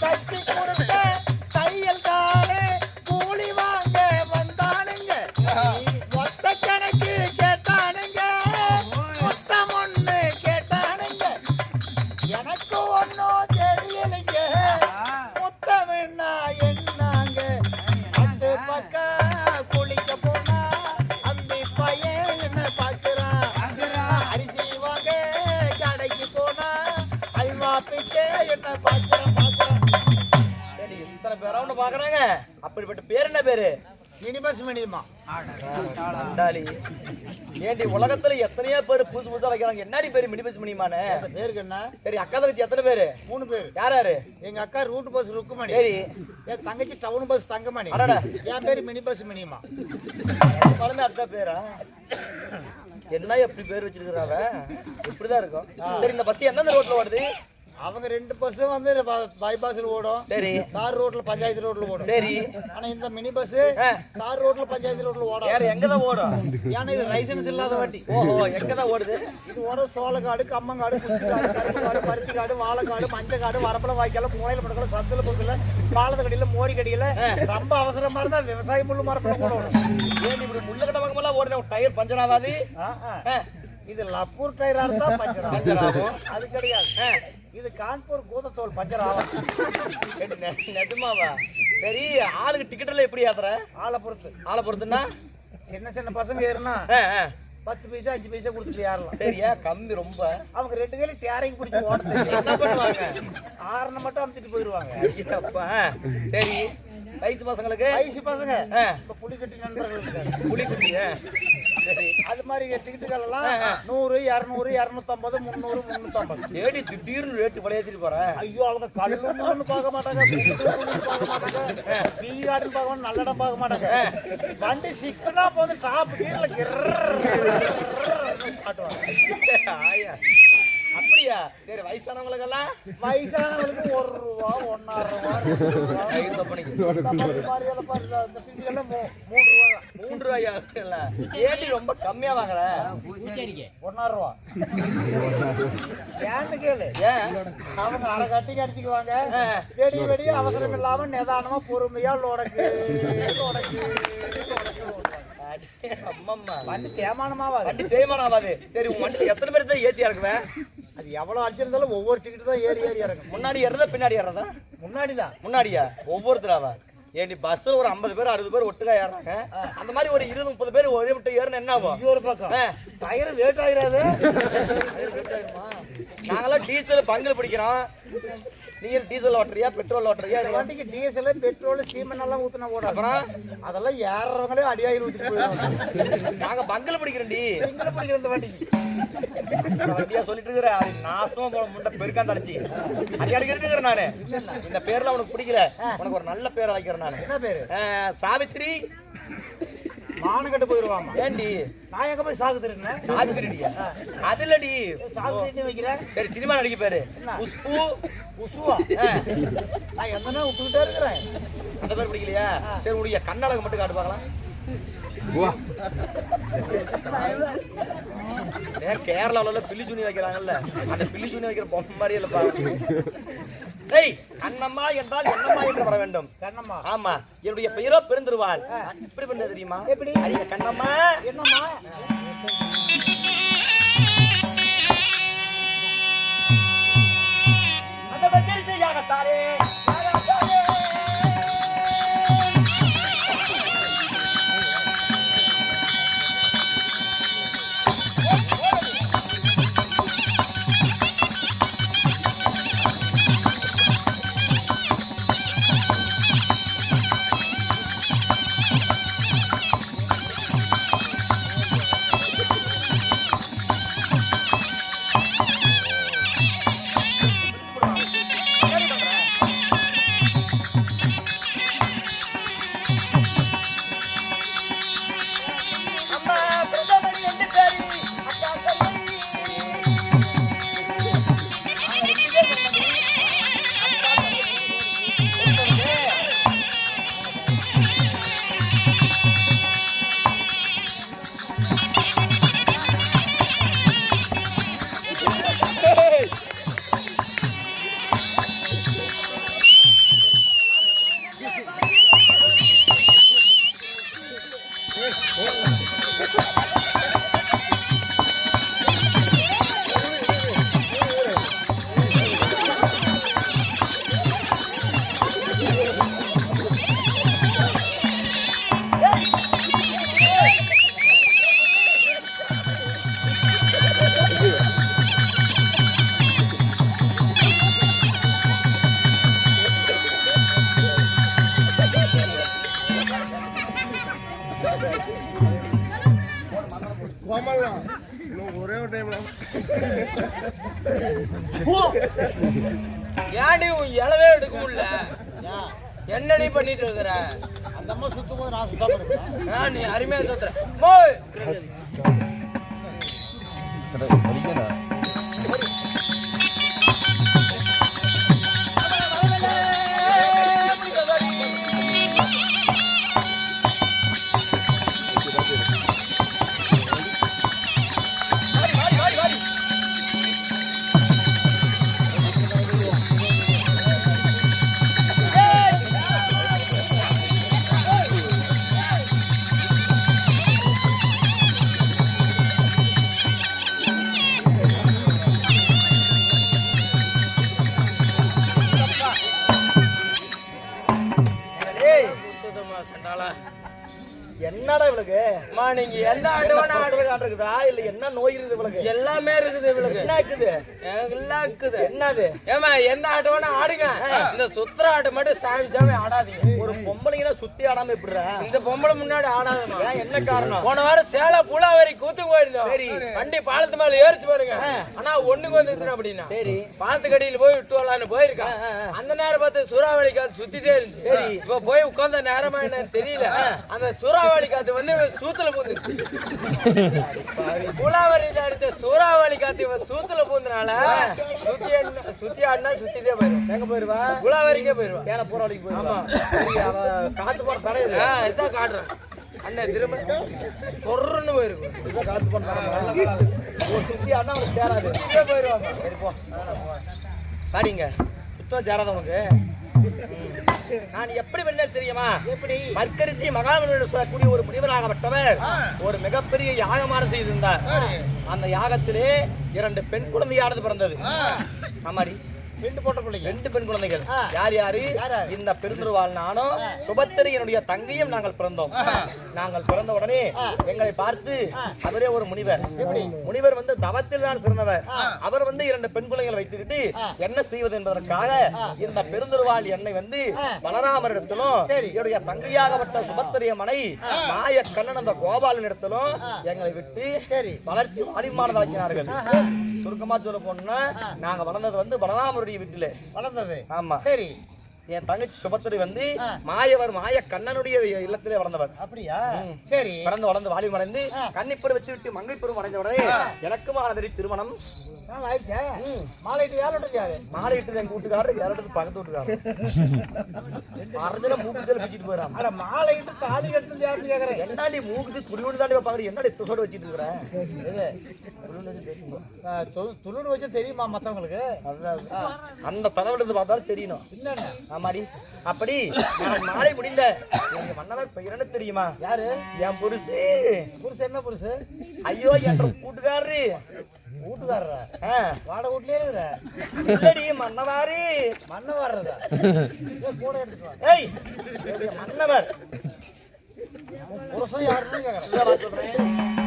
Speaker 1: தச்சு கொடுத்த தையல்காரே கூலி வாங்க வந்தானுங்க. மொத்த கணக்கு கேட்டானுங்க, மொத்தம் ஒண்ணு கேட்டானுங்க. எனக்கு ஒன்னும் தெரியலைங்க, மொத்தம்னா என்னங்க. அந்த பக்கம் குளிக்க போனா அம்பி பையன் என்ன பாக்குறான். அரிசி வாங்க கடைக்கு போனா அல்வா பிச்சை என்ன பாக்குறான்.
Speaker 2: சரி, இத்தனை பேரா உன்னை பாக்குறாங்க. அப்படிப்பட்ட பேர் என்ன பேரு?
Speaker 1: Minibus minima.
Speaker 2: அண்டாளி, ஏண்டி உலகத்துல எத்தனையோ பேர் புதுசு புதுசா வைக்கிறாங்க. என்னடி பேரு மினிபஸ் மினிமானு?
Speaker 1: அந்த பேருக்கு என்ன?
Speaker 2: சரி, அக்கா தங்கச்சி எத்தனை பேரு?
Speaker 1: 3 பேர்.
Speaker 2: யார் யாரு?
Speaker 1: எங்க அக்கா ரூட் பஸ் ருக்குமணி.
Speaker 2: சரி.
Speaker 1: என் தங்கச்சி டவுன் பஸ் தங்கமணி.
Speaker 2: அடடா.
Speaker 1: என் பேரு மினி பஸ் மினிமா.
Speaker 2: எல்லாருமே அத்தனை பேரா? என்ன எப்படி பேர் வச்சிருக்கிறாவ? இப்படிதான் இருக்கும். சரி, இந்த பஸ் எந்தெந்த ரோட்ல ஓடுது?
Speaker 1: அவங்க 2 பஸ்ஸும் வந்து பைபாஸ்ல ஓடும்.
Speaker 2: சரி.
Speaker 1: தார் ரோட்ல பஞ்சாயத்து ரோட்ல ஓடும்.
Speaker 2: சரி.
Speaker 1: ஆனா இந்த மினி பஸ் தார் ரோட்ல பஞ்சாயத்து ரோட்ல ஓடும்.
Speaker 2: வேற எங்கதான் ஓடும்?
Speaker 1: ஏன்னா இது லைசன்ஸ் இல்லாத வண்டி.
Speaker 2: ஓஹோ, எங்கதான் ஓடுது?
Speaker 1: இது ஓடும் சோளக்காடு, கம்மங்காடு, குச்சிக்காடு, கருப்பு காடு, பருத்தி காடு, வாழைக்காடு, மஞ்சள் காடு, வரப்பல வாய்க்கால, மூலையில படுக்கல, சத்துல பொருட்கள், பாலத்து கடியில, மோடி கடியில. ரொம்ப அவசரமா இருந்தா விவசாய முள்ளு மரப்பட கூட ஓடும்.
Speaker 2: ஏன் இப்படி முள்ளக்கட்ட பக்கமெல்லாம் ஓடுது? டயர் பஞ்சர் ஆகாது?
Speaker 1: இது லப்பூர் டயரா இருந்தா பஞ்சர் ஆகும். அது கிடையாது. இது கான்பூர் கூதத்தோல் பஞ்சர் ஆகும்.
Speaker 2: நெஜமாவா? சரி, ஆளுக்கு டிக்கெட் எல்லாம் எப்படி ஏத்துற?
Speaker 1: ஆளை பொறுத்து.
Speaker 2: ஆளை பொறுத்துன்னா
Speaker 1: சின்ன சின்ன பசங்க ஏறுனா 10 பைசா 5 பைசா கொடுத்துட்டு ஏறலாம்.
Speaker 2: சரியா? கம்மி ரொம்ப.
Speaker 1: அவங்க 2 கையில டேரிங் பிடிச்சி ஓட
Speaker 2: என்ன பண்ணுவாங்க?
Speaker 1: ஆறுன மட்டும் அமுத்திட்டு போயிருவாங்க.
Speaker 2: ஐயப்பா. சரி, வயசு பசங்களுக்கு?
Speaker 1: வயசு பசங்க இப்ப புலிக்கட்டி நண்பர்கள் இருக்காங்க.
Speaker 2: புலிக்குட்டி. சரி,
Speaker 1: அது மாதிரி டிக்கெட்டுகள் எல்லாம் 100, 200, 250, 300, 350.
Speaker 2: ஏடி திடீர்னு ரேட்டு விளையாத்திட்டு போறேன்?
Speaker 1: ஐயோ, அவங்க கல்லுன்னு பார்க்க மாட்டாங்க, பார்க்க மாட்டாங்க, பீராடுன்னு பார்க்க மாட்டாங்க, நல்ல இடம் பார்க்க மாட்டாங்க. வண்டி சிக்கனா போது டாப் கீர்ல காட்டுவாங்க.
Speaker 2: ஆயா, அப்படியா? சரி, வயசானவங்களுக்கெல்லாம்?
Speaker 1: வயசானவங்களுக்கு 1 ரூபா, 1.5 ரூபா, 2 ரூபா. இந்த டிக்கெட் 3 ரூபா தான்.
Speaker 2: 3 ரூபாயா? ஏடி ரொம்ப கம்மியா வாங்கல?
Speaker 1: 1.5 ரூபா. ஏன்னு கேளு.
Speaker 2: ஏன்?
Speaker 1: அவங்க அரை கட்டிக்கு அடிச்சுக்குவாங்க. வெடிய அவசரம் இல்லாம நிதானமா பொறுமையா லோடக்கு
Speaker 2: அம்மம்மா,
Speaker 1: வண்டி தேமானமாவாது.
Speaker 2: வண்டி தேய்மானம் ஆகாது. சரி, உன் வண்டி எத்தனை பேர் தான் ஏத்தி இறக்குவேன்?
Speaker 1: அது எவ்வளவு அடிச்சிருந்தாலும் ஒவ்வொரு டிக்கெட் தான் ஏறி இறங்கும்.
Speaker 2: முன்னாடி ஏறதா பின்னாடி ஏறதா?
Speaker 1: முன்னாடிதான்.
Speaker 2: முன்னாடியா? ஒவ்வொருத்தராவா? ஏன் பஸ்ல ஒரு 50 பேர் 60 பேர் ஒட்டுக்கா ஏறாங்க. அந்த மாதிரி ஒரு 20 30 பேர் ஒரே விட்டு ஏறினா என்ன ஆகும்?
Speaker 1: ஒரு பக்கம் டயர் லேட் ஆயிராது.
Speaker 2: நாங்களாம் டீசல் பங்கில் பிடிக்கிறோம். நீங்க டீசல் ஓட்டுறியா பெட்ரோல் ஓட்டுறியா?
Speaker 1: வண்டிக்கு டீசல் பெட்ரோல் சீமெண்ட் எல்லாம் ஊத்துனா போட.
Speaker 2: அப்புறம்
Speaker 1: அதெல்லாம் ஏறவங்களே அடியாயில் ஊத்திட்டு போயிடுவாங்க.
Speaker 2: நாங்க பங்கில் பிடிக்கிறோம்டி.
Speaker 1: எங்களை பிடிக்கிற இந்த வண்டிக்கு
Speaker 2: வண்டியா சொல்லிட்டு இருக்கிற நாசமா போன முண்டை பெருக்காந்து அடிச்சு அது அடிக்கிட்டு இருக்கிறேன் நானு. இந்த பேர்ல உனக்கு பிடிக்கல, உனக்கு ஒரு நல்ல பேர் அழைக்கிறேன் நானு.
Speaker 1: என்ன பேரு?
Speaker 2: சாவித்ரி.
Speaker 1: மானு போயிருவாமா.
Speaker 2: ஏண்டி
Speaker 1: நான் எங்க போய் சாகுதுறேன்?
Speaker 2: சாவித்ரிடியா? அதுலடி
Speaker 1: சாகுதிரி வைக்கிறேன்.
Speaker 2: சரி, சினிமா நடிக்க பேரு குஷ்பு.
Speaker 1: குசுவா? நான் எந்தனா விட்டுக்கிட்டே இருக்கிறேன்.
Speaker 2: அந்த பேர் பிடிக்கலையா? சரி உடைய கண்ணழகு மட்டும் காட்டு பார்க்கலாம். கேரளாவில் பில்லி சூனி வைக்கிறாங்கல்ல, அந்த பில்லி சூனி வைக்கிற பொம்மை மாதிரி இல்லப்பா. கண்ணம்மா என்றால் என்னம்மா என்று வர வேண்டும்.
Speaker 1: கண்ணம்மா.
Speaker 2: ஆமா, என்னுடைய பெயரோ பெருந்திருவாள். எப்படி பண்ண தெரியுமா?
Speaker 1: எப்படி?
Speaker 2: கண்ணம்மா
Speaker 1: என்னம்மா?
Speaker 2: அந்த பச்சரிசை யாகத்தாரே
Speaker 5: ஒரே ஒரு டைம்
Speaker 4: ஏன்டி உன் இலவே எடுக்க முடியல? என்னடி பண்ணிட்டு இருக்கிற?
Speaker 1: அந்த அம்மா சுத்தும் போது நான் சுத்தாம இருக்கேன்.
Speaker 4: நீ அருமையா சுத்துற. போய்
Speaker 2: என்னடா இவளுக்கு?
Speaker 4: நீங்க எந்த ஆட்டவான
Speaker 2: இருக்குதா இல்ல என்ன நோய் இருக்குது இவளுக்கு?
Speaker 4: எல்லாமே இருக்குது இவளுக்கு.
Speaker 2: என்ன இருக்குது?
Speaker 4: எல்லாம் இருக்குது.
Speaker 2: என்னது?
Speaker 4: ஏமா எந்த ஆட்டவான ஆடுங்க, இந்த சுத்துற ஆட்டம் மட்டும் சாமி சாமி ஆடாதீங்க.
Speaker 2: ஒரு பொம்பளைங்கன்னா சுத்தி ஆடாம எப்படிற?
Speaker 4: இந்த பொம்பளை முன்னாடி ஆடாதமா?
Speaker 2: என்ன காரணம்?
Speaker 4: போன வாரம் சேலை பூலாவரி கூத்து போயிருந்தோம்.
Speaker 2: சரி.
Speaker 4: வண்டி பாலத்து மேல ஏறிச்சு பாருங்க. ஆனா ஒண்ணுக்கு வந்துருச்சு அப்படின்னா
Speaker 2: சரி
Speaker 4: பாலத்து கடியில போய் விட்டு வரலான்னு போயிருக்கான். அந்த நேரம் பார்த்து சூறாவளி காத்து சுத்திட்டே இருந்துச்சு. சரி இப்ப போய் உட்கார்ந்த நேரமா என்னன்னு தெரியல, அந்த சூறாவளி காத்து வந்து சூத்துல பூந்துச்சு. பூலாவரியில அடிச்ச சூறாவளி காத்து சூத்துல பூந்தனால சுத்தி ஆடினா சுத்திட்டே போயிடும்.
Speaker 2: எங்க போயிருவா?
Speaker 4: பூலாவரிக்கே போயிருவா.
Speaker 2: சேலை போற வரைக்கும் போயிருவா. காத்து போற தடை
Speaker 4: இதான் காட்டுறேன். அண்ணன் திரும்ப பொருன்னு போயிருக்கும்.
Speaker 2: இதான் காத்து போற சுத்தி ஆடினா அவனுக்கு சேராது, போயிருவாங்க. சரி போ சரிங்க. சுத்தம் சேராத உனக்கு. நான் எப்படி வெண்ண தெரியுமா? எப்படி? மற்கரிசி மகாவிஷ்ணு சொல்லக்கூடிய ஒரு முனிவராகப்பட்டவர் ஒரு மிகப்பெரிய யாகமானது செய்திருந்தார். அந்த யாகத்திலே 2 பெண் குழந்தையானது பிறந்தது. ஆமாடி,
Speaker 1: 2 போட்ட பிள்ளைங்க,
Speaker 2: 2 பெண் குழந்தைகள். யார் யாரு? இந்த பெருந்திருவாள் நானும் சுபத்திரி என்னுடைய தங்கையும் நாங்கள் பிறந்தோம். நாங்கள் பிறந்த உடனே எங்களை பார்த்து அவரே ஒரு முனிவர். முனிவர் வந்து தவத்தில் தான் சிறந்தவர். அவர் வந்து 2 பெண் குழந்தைகளை வைத்துக்கிட்டு என்ன செய்வது என்பதற்காக இந்த பெருந்திருவாள் என்னை வந்து பலராமரிடத்திலும் என்னுடைய தங்கையாகப்பட்ட சுபத்திரிய மனை மாய கண்ணன் அந்த கோபாலன் இடத்திலும் எங்களை விட்டு வளர்ச்சி வாடிமானதாக்கினார்கள். சுருக்கமா சொல்ல போனா நாங்க வளர்ந்தது வந்து பலராமருடைய வீட்டுல
Speaker 1: வளர்ந்தது.
Speaker 2: ஆமா
Speaker 1: சரி.
Speaker 2: என் தங்கச்சி சுபத்திரி வந்து மாயவர் மாய கண்ணனுடைய இல்லத்திலே வளர்ந்தவர்.
Speaker 1: அப்படியா? சரி.
Speaker 2: வளர்ந்து வாலி மறைந்து கன்னிப்பெரு வச்சு விட்டு மங்கைப்பெரும் அடைஞ்ச உடனே எனக்கும் ஆனதடி திருமணம்
Speaker 1: மாலையிட்டு வேலை விட்டுருக்காரு.
Speaker 2: மாலையிட்டு என் கூட்டுக்காரர் வேலைட்டு பக்கத்து வீட்டுக்காரர் அரைஞ்சல மூக்குல வச்சுட்டு போறான்.
Speaker 1: அட மாலையிட்டு தாலி கட்டுறது யாருன்னு கேக்குறேன்.
Speaker 2: என்னடி மூக்குக்கு துணியோடு தாண்டி வைப்பாங்க, என்னடி துசோடு வச்சுட்டு இருக்கிறேன்.
Speaker 1: துளுடு வச்சு தெரியுமா மத்தவங்களுக்கு?
Speaker 2: அந்த தலைவலிருந்து பார்த்தாலும் தெரியணும். ஆமாடி. அப்படி நான் மாலை முடிந்த எங்க மன்னவர் பெயர் என்ன தெரியுமா?
Speaker 1: யாரு?
Speaker 2: என் புருஷு.
Speaker 1: புருஷு என்ன புருஷு?
Speaker 2: ஐயோ என்ற கூட்டுக்காரரு.
Speaker 1: வீட்டுக்காரரா? வாட வீட்லயே இருக்கிற?
Speaker 2: இல்லடி மன்னவாரி.
Speaker 1: மன்னவாரதா? கூட எடுத்துக்கோ.
Speaker 2: ஏய் மன்னவர்
Speaker 1: புருஷன் யாருன்னு கேக்குறேன்.
Speaker 2: சொல்றேன்.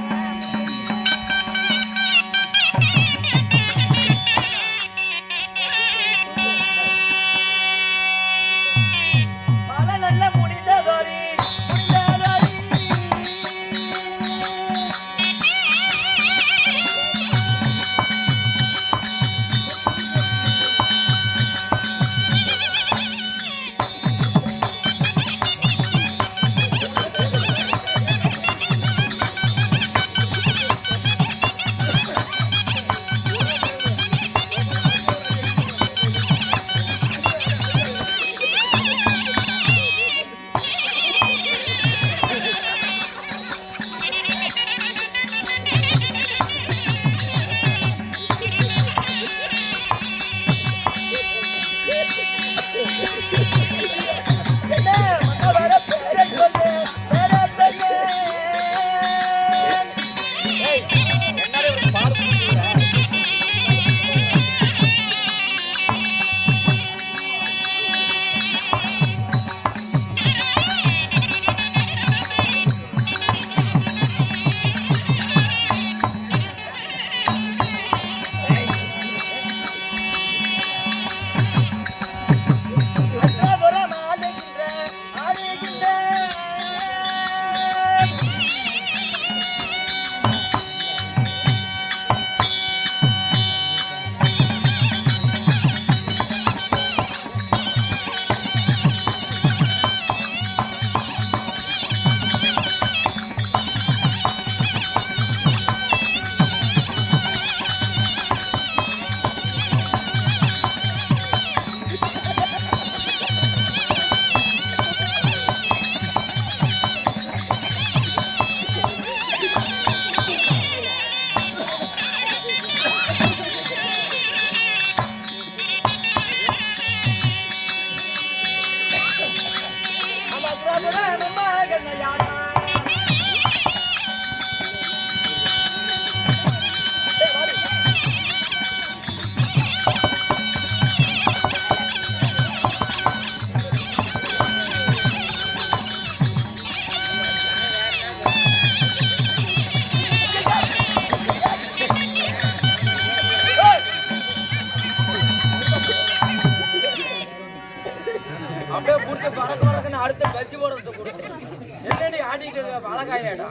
Speaker 4: அப்படியே புடிச்சு பறக்க பறக்கன்னு அடுத்த கட்சி போடுறது கொடுக்கும். என்னடி ஆடிட்டு இருக்க அழகாயாடா?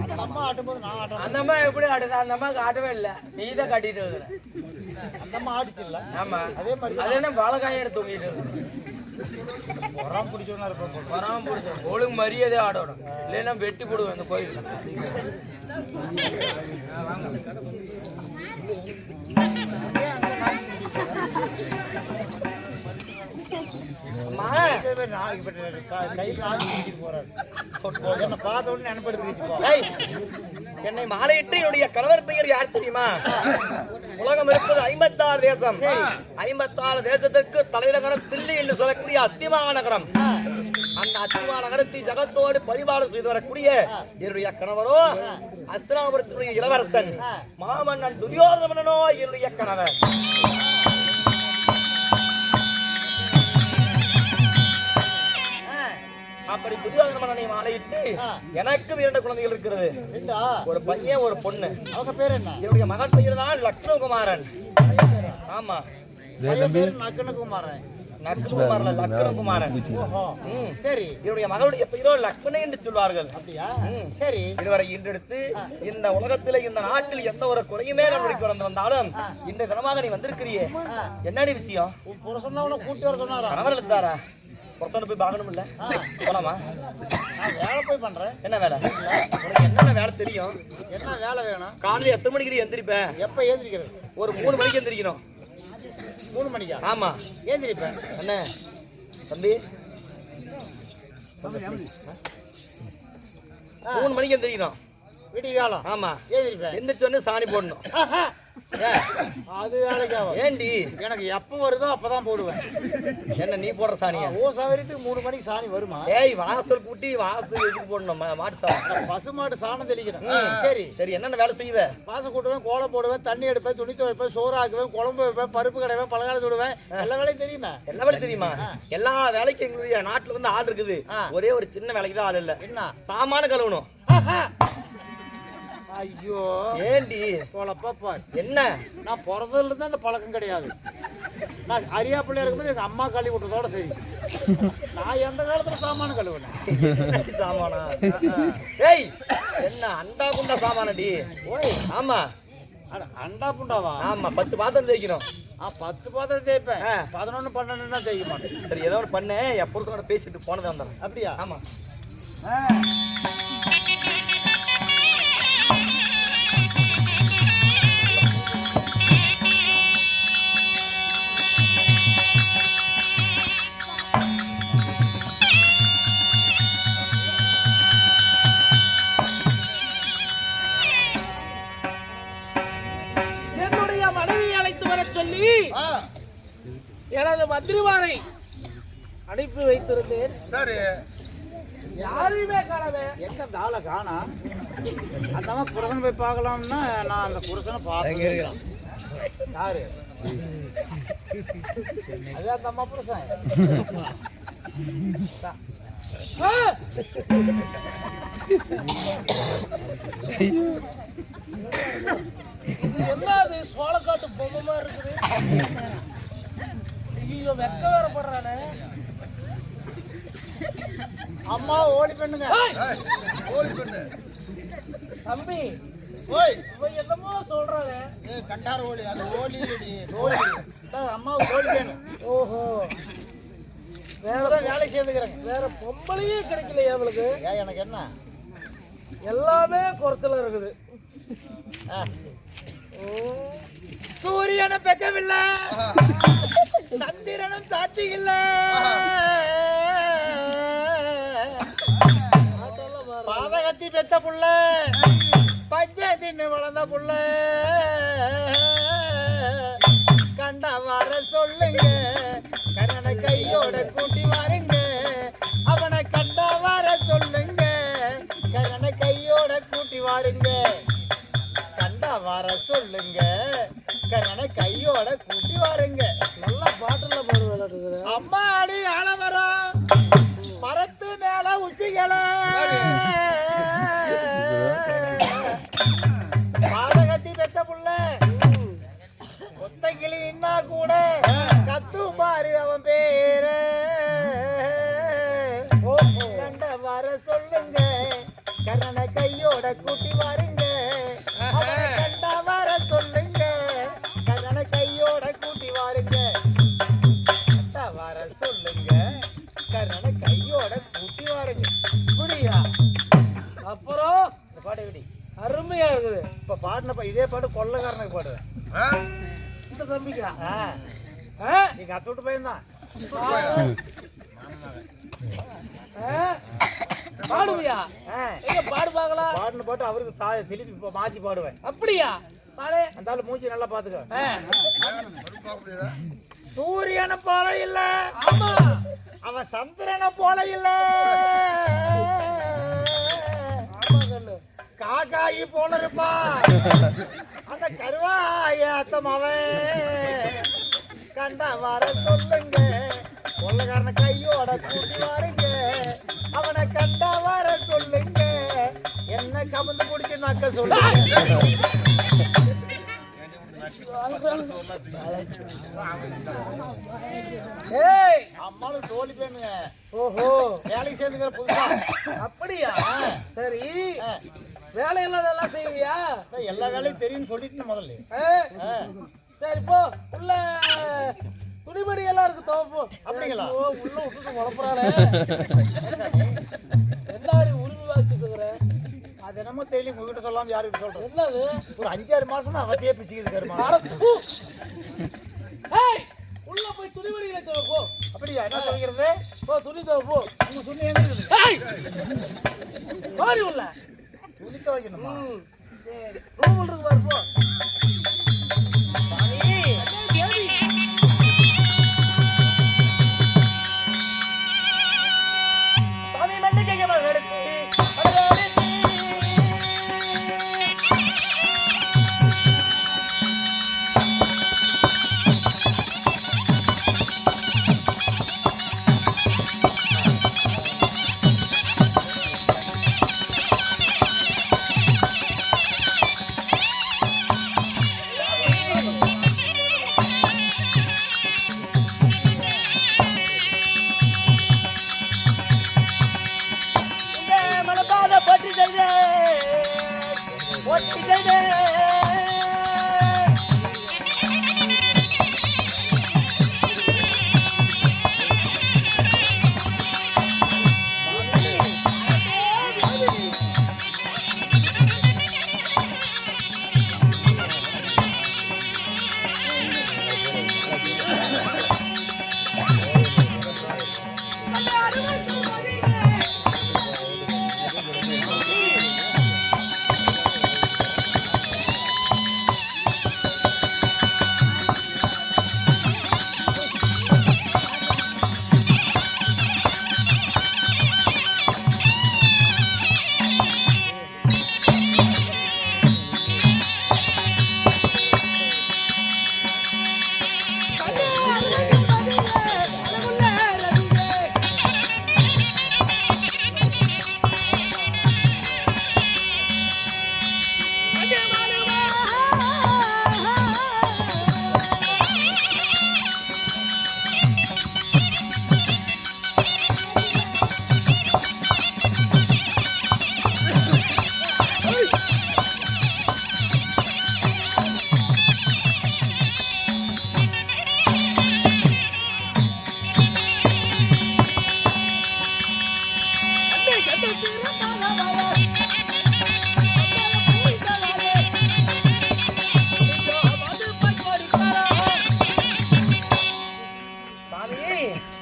Speaker 1: அந்த அம்மா ஆட்டும்போது நான் ஆட்டணும்.
Speaker 4: அந்த அம்மா எப்படி ஆடுது? அந்த அம்மாவுக்கு ஆட்டவே இல்லை, நீ தான் கட்டிட்டு இருக்கிற.
Speaker 1: அந்த அம்மா ஆடிச்சு இல்ல?
Speaker 4: ஆமா,
Speaker 1: அதே மாதிரி
Speaker 4: அது என்ன வாழைக்காயோட தூங்கிட்டு இருக்கு?
Speaker 1: வராம பிடிச்சவனா இருப்பேன்.
Speaker 4: வராம பிடிச்ச ஒழுங்கு மரியாதை ஆடணும், இல்லைன்னா வெட்டி போடுவேன் அந்த கோயில்.
Speaker 2: என்னை மாலையிட்டு என்னுடைய கணவர் பெயர் யார் தெரியுமா? உலகம் இருப்பது 56 தேசம். 56 தேசத்திற்கு தலைநகரம் தில்லி என்று சொல்லக்கூடிய அத்திமா நகரம். அந்த அத்திமா நகரத்தை ஜகத்தோடு பரிபாலம் செய்து வரக்கூடிய என்னுடைய கணவரோ அஸ்தினாபுரத்தினுடைய இளவரசன் மாமன்னன் துரியோதனனோ என்னுடைய கணவர். அப்படி துரியோதன மன்னனை மாலையிட்டு எனக்கு 2 குழந்தைகள் இருக்கிறது. ஒரு பையன் ஒரு பொண்ணு.
Speaker 1: அவங்க பேர் என்ன?
Speaker 2: என்னுடைய மகன் பெயர் தான் லக்ஷ்மணகுமாரன். ஆமா,
Speaker 1: நக்கனகுமாரன்.
Speaker 2: நக்கனகுமாரன் லக்ஷ்மணகுமாரன்.
Speaker 1: சரி,
Speaker 2: என்னுடைய மகளுடைய பெயரோ லக்ஷ்மணன் என்று சொல்வார்கள்.
Speaker 1: அப்படியா? சரி,
Speaker 2: இதுவரை இன்றெடுத்து இந்த உலகத்திலே இந்த நாட்டில் எந்த ஒரு குறையுமே நம்மளுக்கு பிறந்து வந்தாலும் இந்த தினமாக நீ வந்திருக்கிறியே, என்னடி விஷயம்?
Speaker 1: புருஷன் தான் உன்னை கூட்டி வர சொன்னாரா?
Speaker 2: கணவர் இருந்தாரா? புறத்தோட போய் பார்க்கணும் இல்ல போலாமா?
Speaker 1: நான் வேலை போய் பண்றேன்.
Speaker 2: என்ன வேலை? உனக்கு என்னென்ன வேலை தெரியும்?
Speaker 1: என்ன வேலை வேணும்?
Speaker 2: காலையில எத்தனை மணிக்கு எந்திரிப்பேன்?
Speaker 1: எப்ப ஏந்திரிக்கிறது?
Speaker 2: ஒரு 3 மணிக்கு எந்திரிக்கணும்.
Speaker 1: 3 மணிக்கா?
Speaker 2: ஆமா.
Speaker 1: ஏந்திரிப்பேன்.
Speaker 2: என்ன தம்பி 3 மணிக்கு எந்திரிக்கணும்.
Speaker 1: விடிய காலம்.
Speaker 2: ஆமா.
Speaker 1: ஏந்திரிப்பேன்.
Speaker 2: எந்திரிச்ச உடனே சாணி போடணும்.
Speaker 1: அது வேலைக்காகும்.
Speaker 2: ஏண்டி?
Speaker 1: எனக்கு எப்ப வருதோ அப்பதான் போடுவேன்.
Speaker 2: என்ன நீ போடுற சாணியா?
Speaker 1: ஓ சவரியத்துக்கு 3 மணிக்கு சாணி வருமா?
Speaker 2: ஏய் வாசல் கூட்டி வாசல் எதுக்கு போடணும்? மாட்டு சாணம்.
Speaker 1: பசுமாட்டு சாணம் தெளிக்கணும். சரி
Speaker 2: சரி என்னென்ன வேலை செய்வ?
Speaker 1: வாசல் கூட்டுவேன், கோலம் போடுவேன், தண்ணி எடுப்பேன், துணி துவைப்பேன், சோறு ஆக்குவேன், குழம்பு வைப்பேன், பருப்பு கடைவேன், பலகாரம் சுடுவேன். எல்லா வேலையும் தெரியுமா?
Speaker 2: எல்லா வேலையும் தெரியுமா? எல்லா வேலைக்கும் எங்களுடைய நாட்டுல வந்து ஆள் இருக்குது. ஒரே ஒரு சின்ன வேலைக்கு தான் ஆள் இல்ல.
Speaker 1: என்ன?
Speaker 2: சாமான கழுவணும்.
Speaker 1: ஐயோ
Speaker 2: ஏண்டி
Speaker 1: போலப்பா
Speaker 2: என்ன?
Speaker 1: நான் பிறந்ததுல இருந்து அந்த பழக்கம் கிடையாது. நான் அரியாப்பிள்ளையா இருக்கும்போது எங்க அம்மா கழுவி விட்டதோட சரி. நான் எந்த காலத்துல சாமான கழுவுனேன்?
Speaker 2: சாமானா? ஏய் என்ன அண்டா குண்டா சாமானடி?
Speaker 1: ஓய்
Speaker 2: ஆமா.
Speaker 1: அண்டா புண்டாவா?
Speaker 2: ஆமா 10 பாத்திரம் தேய்க்கணும்.
Speaker 1: 10 பாத்திரம் தேய்ப்பேன். 11 12 தேய்க்க மாட்டேன்.
Speaker 2: சரி ஏதோ ஒரு பண்ணு. என் புருஷனோட பேசிட்டு போனது வந்தேன்.
Speaker 1: அப்படியா?
Speaker 2: ஆமா.
Speaker 6: என்னுடைய மனைவி அழைத்து வர சொல்லி எனது மந்திரிமாரை அனுப்பி வைத்திருந்தேன்.
Speaker 1: சரி
Speaker 6: யாரையுமே காணவே.
Speaker 1: எங்க தாளை காணா? அந்த அம்மா புருஷன் போய் பார்க்கலாம்னா நான் அந்த புருஷனை பார்த்து யாரு? அது அந்த அம்மா புருஷன்.
Speaker 6: இது என்னது சோளக்காட்டு பொம்மை மாதிரி இருக்குது. ஐயோ வெக்க வேற படுறானே.
Speaker 1: அம்மா ஓடி பண்ணுங்க. ஓடி பண்ணு
Speaker 6: தம்பி.
Speaker 1: ஓய்
Speaker 6: இவன் என்னமோ சொல்றாங்க.
Speaker 1: கண்டார ஓடி அது ஓடி ஓடி அம்மா ஓடி வேணும்.
Speaker 6: ஓஹோ
Speaker 1: வேற வேலை சேர்ந்துக்கிறேங்க.
Speaker 6: வேற பொம்பளையே கிடைக்கலையா அவளுக்கு?
Speaker 1: எனக்கு என்ன
Speaker 6: எல்லாமே குறைச்சலா இருக்குது.
Speaker 1: சூரியனை பெக்கவில்லை, சந்திரனும் சாட்சி இல்ல, பாதகத்தி பெத்த புள்ள, பச்சை தின்னு வளர்ந்த புள்ள, கண்ட வர சொல்லுங்க, கண்ணனை கையோட கூட்டி வாருங்க, அவனை கண்ட வர சொல்லுங்க, கண்ணனை கையோட கூட்டி வாருங்க, கண்ட வர சொல்லுங்க, கண்ணனை கையோட கூட்டி வாருங்க.
Speaker 6: நல்லா பாட்டுல பாடுவது.
Speaker 1: அம்மாடி ஆலமரம் மரத்து மேல உச்சிகள பாதகத்தி பெத்த புள்ள, ஒத்தங்கிளி நின்னா கூட கத்து பாரு அவன் பேர, கண்ட வர சொல்லுங்க, கண்ணனை கையோட கூட்டி வாருங்க, அவனை கண்ட வர சொல்லுங்க, கண்ணனை கையோட கூட்டி வாருங்க, கண்ட வர சொல்லுங்க, கண்ணனை கையோட கூட்டி வாருங்க.
Speaker 6: புரியா? அப்புறம்
Speaker 1: இந்த பாடு எப்படி
Speaker 6: அருமையா இருக்குது.
Speaker 1: இப்ப பாடினப்ப இதே பாட்டு கொள்ளக்காரனுக்கு பாடுவேன்.
Speaker 6: இந்த தம்பிக்கா
Speaker 1: நீங்க அத்தோட்டு பையன்தான்
Speaker 6: பாடுவியா? எங்க பாடு பார்க்கலாம்.
Speaker 1: பாடின பாட்டு அவருக்கு திருப்பி இப்ப மாத்தி பாடுவேன்.
Speaker 6: அப்படியா? பாடு.
Speaker 1: அந்த ஆளு மூஞ்சி நல்லா பாத்துக்க.
Speaker 6: ஆ.
Speaker 1: சூரியனை போல இல்ல,
Speaker 6: ஆமா,
Speaker 1: அவன் சந்திரனை போல இல்ல,
Speaker 6: ஆமா கண்ணு.
Speaker 1: காக்காயி போல இருப்பா அந்த கருவாய அத்தமாவன், கண்ட வர சொல்லுங்க, கொள்ளக்காரனை கையோட கூட்டி வாருங்க, அவனை கண்ட வர சொல்லுங்க, என்ன கமந்து குடிச்சு நக்க சொல்லுங்க.
Speaker 6: ஏய்,
Speaker 1: அம்மாவும் தோழி பேனுங்க.
Speaker 6: ஓஹோ,
Speaker 1: வேலைக்கு சேர்ந்துக்கிற புதுசா.
Speaker 6: அப்படியா? சரி, வேலையெல்லாம் நல்லா செய்வியா?
Speaker 1: எல்லா வேலையும் தெரியும்னு சொல்லிட்டு முதல்ல
Speaker 6: சரி போ, உள்ள துணி துணிமணி எல்லாம் இருக்கு துவைப்போ.
Speaker 1: அப்படிங்களா?
Speaker 6: ஐயோ, உள்ள விட்டுட்டு உழப்புறாளே. எல்லாரி உரிமை வச்சுக்கிற.
Speaker 1: அது என்னமோ தெரியல, உங்ககிட்ட சொல்லாம யாருக்கிட்ட சொல்றது?
Speaker 6: என்னது?
Speaker 1: ஒரு 5-6 மாசமா அவத்தையே பிச்சுக்குது கருமா.
Speaker 6: அட, பூ. ஏய், உள்ள போய் துணிமணிகளை துவைப்போ.
Speaker 1: அப்படியா? என்ன சொல்கிறது?
Speaker 6: போ, துணி துவைப்போ.
Speaker 1: உங்க துணி எங்க இருக்குது?
Speaker 6: ஏய், மாறி உள்ள.
Speaker 1: துணிக்க வைக்கணுமா?
Speaker 6: ரூம் இருக்கு பாரு, போ.
Speaker 2: சாமி மண்ணுக்கு எடுத்து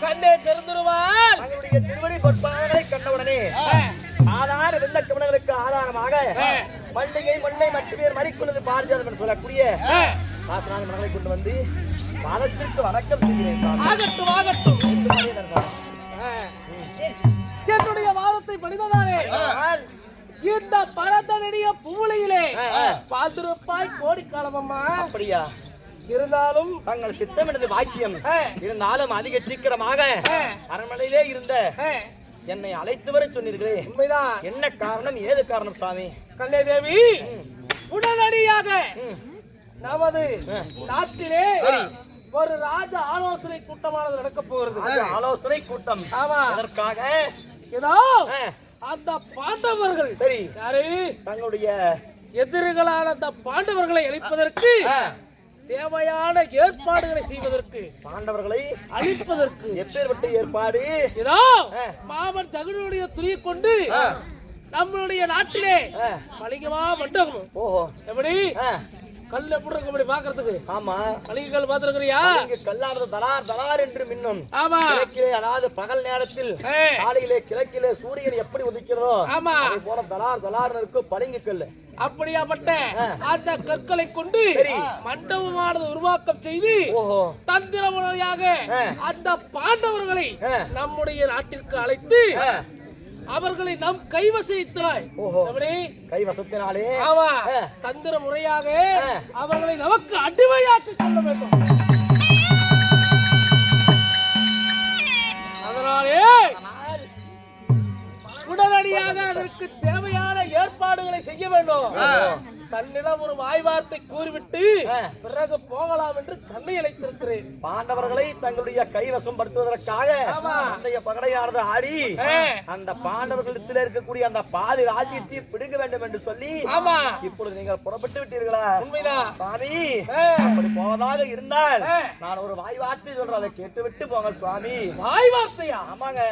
Speaker 6: கண்ணே பெருந்துருவான்.
Speaker 2: தங்களுடைய திருவடி பொற்பாதங்களை கண்டவுடனே ஆதார வெள்ள கமலங்களுக்கு ஆதாரமாக பண்டிகை மண்ணை மட்டுமே மறிக்கொண்டது பாரதியார் என்று சொல்லக்கூடிய பாசனான மகளை கொண்டு வந்து பாதத்திற்கு வணக்கம் செய்கிறேன் சாமி.
Speaker 6: ஆகட்டும், ஆகட்டும். என்னுடைய வாதத்தை படித்ததானே இந்த பரதனுடைய பூலையிலே பாதுரப்பாய் கோடிக்காலமம்மா.
Speaker 2: அப்படியா?
Speaker 6: இருந்தாலும்
Speaker 2: தங்கள் சித்தம் எனது வாக்கியம். இருந்தாலும் அதிக சீக்கிரமாக அரண்மனையிலே இருந்த என்னை அழைத்து வர சொன்னீர்களே,
Speaker 6: உண்மைதான்.
Speaker 2: என்ன காரணம், ஏது காரணம் சாமி?
Speaker 6: கல்லை தேவி உடனடியாக நமது நாட்டிலே ஒரு ராஜ ஆலோசனை கூட்டமானது நடக்க போகிறது.
Speaker 2: ஆலோசனை கூட்டம்.
Speaker 6: ஆமா.
Speaker 2: அதற்காக
Speaker 6: ஏதோ அந்த பாண்டவர்கள்
Speaker 2: சரி
Speaker 6: யாரு
Speaker 2: தங்களுடைய
Speaker 6: எதிரிகளான அந்த பாண்டவர்களை அழிப்பதற்கு தேவையான ஏற்பாடுகளை செய்வதற்கு,
Speaker 2: பாண்டவர்களை
Speaker 6: அழிப்பதற்கு
Speaker 2: எப்பேற்பட்ட ஏற்பாடு?
Speaker 6: ஏதோ மாமன் தகுனுடைய துணியை கொண்டு நம்மளுடைய நாட்டிலே மளிகமா மண்டபம்.
Speaker 2: ஓஹோ,
Speaker 6: எப்படி கல் எப்படி இருக்கு அப்படி பாக்குறதுக்கு?
Speaker 2: ஆமா,
Speaker 6: மளிகைகள் பாத்துருக்கிறியா?
Speaker 2: இங்கு கல்லானது தலார் தலார் என்று மின்னும்.
Speaker 6: ஆமா.
Speaker 2: கிழக்கிலே, அதாவது பகல் நேரத்தில் காலையிலே கிழக்கிலே சூரியன் எப்படி உதிக்கிறதோ
Speaker 6: ஆமா,
Speaker 2: அதே போல தலார் தலார் இருக்கும் பளிங்கு கல்.
Speaker 6: அப்படியாப்பட்ட அந்த கற்களை கொண்டு மண்டபமானது உருவாக்கம் செய்து தந்திர முறையாக அந்த பாண்டவர்களை நம்முடைய நாட்டிற்கு அழைத்து அவர்களை நம் கைவசத்தினாய்
Speaker 2: கைவசத்தினாலே
Speaker 6: ஆமா தந்திர முறையாக அவர்களை நமக்கு அடிமையாக்கி கொள்ள வேண்டும். அதனாலே உடனடியாக அதற்கு தேவையான ஏற்பாடுகளை செய்ய வேண்டும். தன்னிடம் ஒரு வாய் வார்த்தை கூறிவிட்டு பிறகு போகலாம் என்று தன்னை அழைத்திருக்கிறேன்.
Speaker 2: பாண்டவர்களை தங்களுடைய கைவசம் படுத்துவதற்காக அந்த பகடையானது ஆடி அந்த பாண்டவர்களிடத்தில் இருக்கக்கூடிய அந்த பாதி ராஜ்யத்தை பிடுங்க வேண்டும் என்று சொல்லி இப்பொழுது நீங்கள் புறப்பட்டு விட்டீர்களா?
Speaker 6: உண்மைதான்
Speaker 2: சுவாமி, அப்படி போவதாக இருந்தால் நான் ஒரு வாய் வார்த்தை சொல்றேன், அதை கேட்டுவிட்டு போங்க சுவாமி.
Speaker 6: வாய் வார்த்தையா?
Speaker 2: ஆமாங்க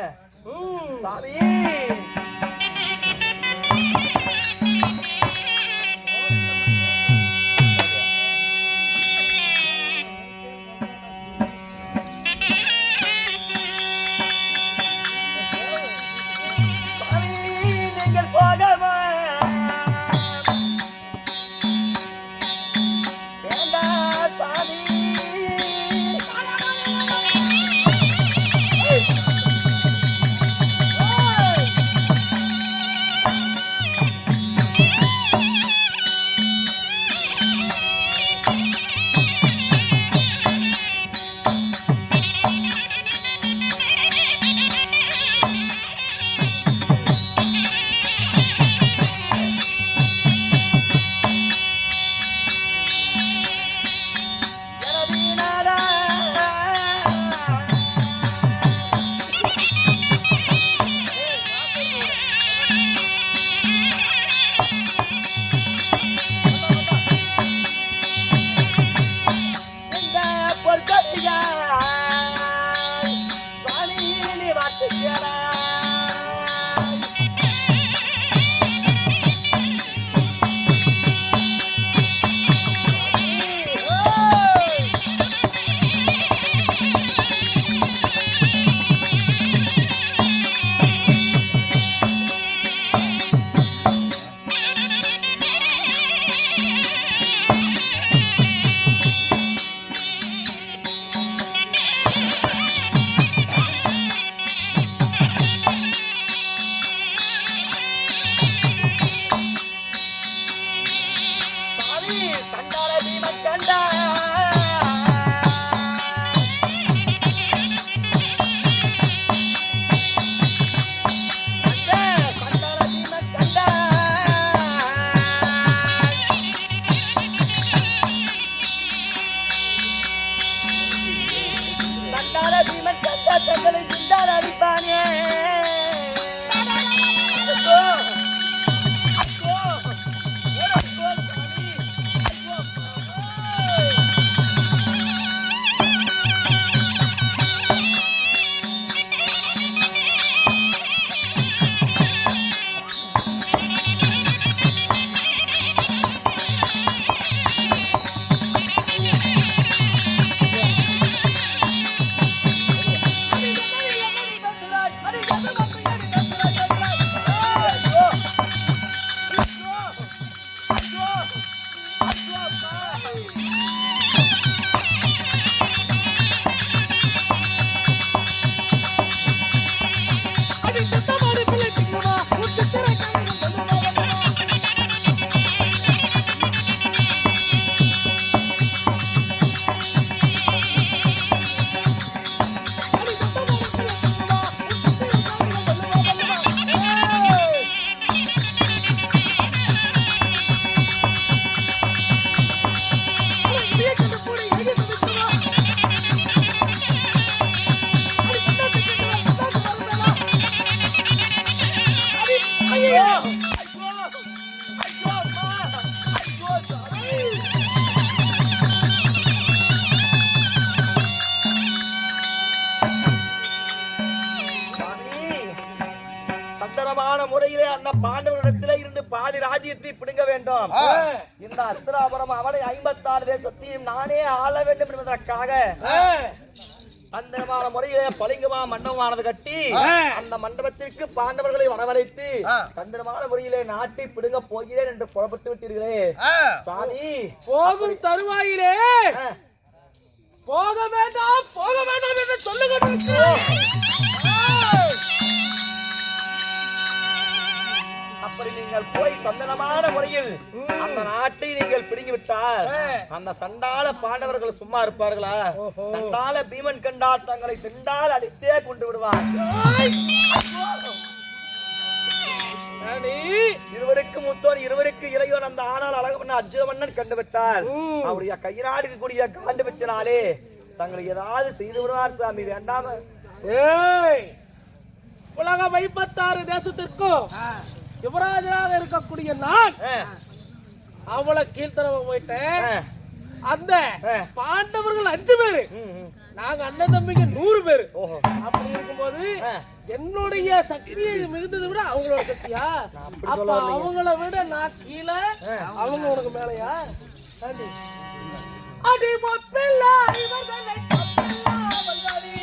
Speaker 2: சுவாமி. முறையிலே அந்த பாண்டவரிடத்திலே இருந்து பாதி ராஜ்யத்தை பிடுங்க வேண்டும். இந்த அஸ்திராபுரம் அவனை 56 தேசத்தையும் நானே ஆள வேண்டும் என்பதற்காக அந்த முறையிலே பளிங்குமா மண்டபமானது கட்டி அந்த மண்டபத்திற்கு பாண்டவர்களை வரவழைத்து தந்திரமான முறையிலே நாட்டை பிடுங்க போகிறேன் என்று புறப்பட்டு விட்டீர்களே சுவாமி.
Speaker 6: போகும் தருவாயிலே போக வேண்டாம் என்று சொல்லுகிறேன்.
Speaker 2: அப்படி நீங்கள் போய் சந்தனமான முறையில் அந்த நாட்டை நீங்கள் பிடுங்கிவிட்டால் அந்த சண்டால பாண்டவர்கள் சும்மா இருப்பார்களா? சண்டால பீமன் கண்டால் தங்களை திண்டால் அடித்தே கொண்டு விடுவார். இருவருக்கு மூத்தோன் இருவருக்கு இளையோன் அந்த ஆனால் அழகமன்னன் அர்ஜுனமன்னன் கண்டுவிட்டார். அவருடைய கையினாடு இருக்கக்கூடிய காண்டு விட்டினாலே தங்களை ஏதாவது செய்து விடுவார் சாமி. வேண்டாம
Speaker 6: உலக 56 தேசத்திற்கும் யுவராஜராக இருக்கக்கூடிய நான் அவளை கீழ்த்தரவ போயிட்டேன். அந்த பாண்டவர்கள் 5 பேரு, நாங்க அண்ணன் தம்பிக்கு 100 பேரு. அப்படி இருக்கும்போது என்னுடைய சக்தியை மிகுந்ததை விட அவங்களோட சக்தியா? அப்ப அவங்கள விட நான் கீழே, அவங்க உனக்கு மேலையா? அடி மப்பில்லா இவர்களை தப்பில்லா வந்தாடி.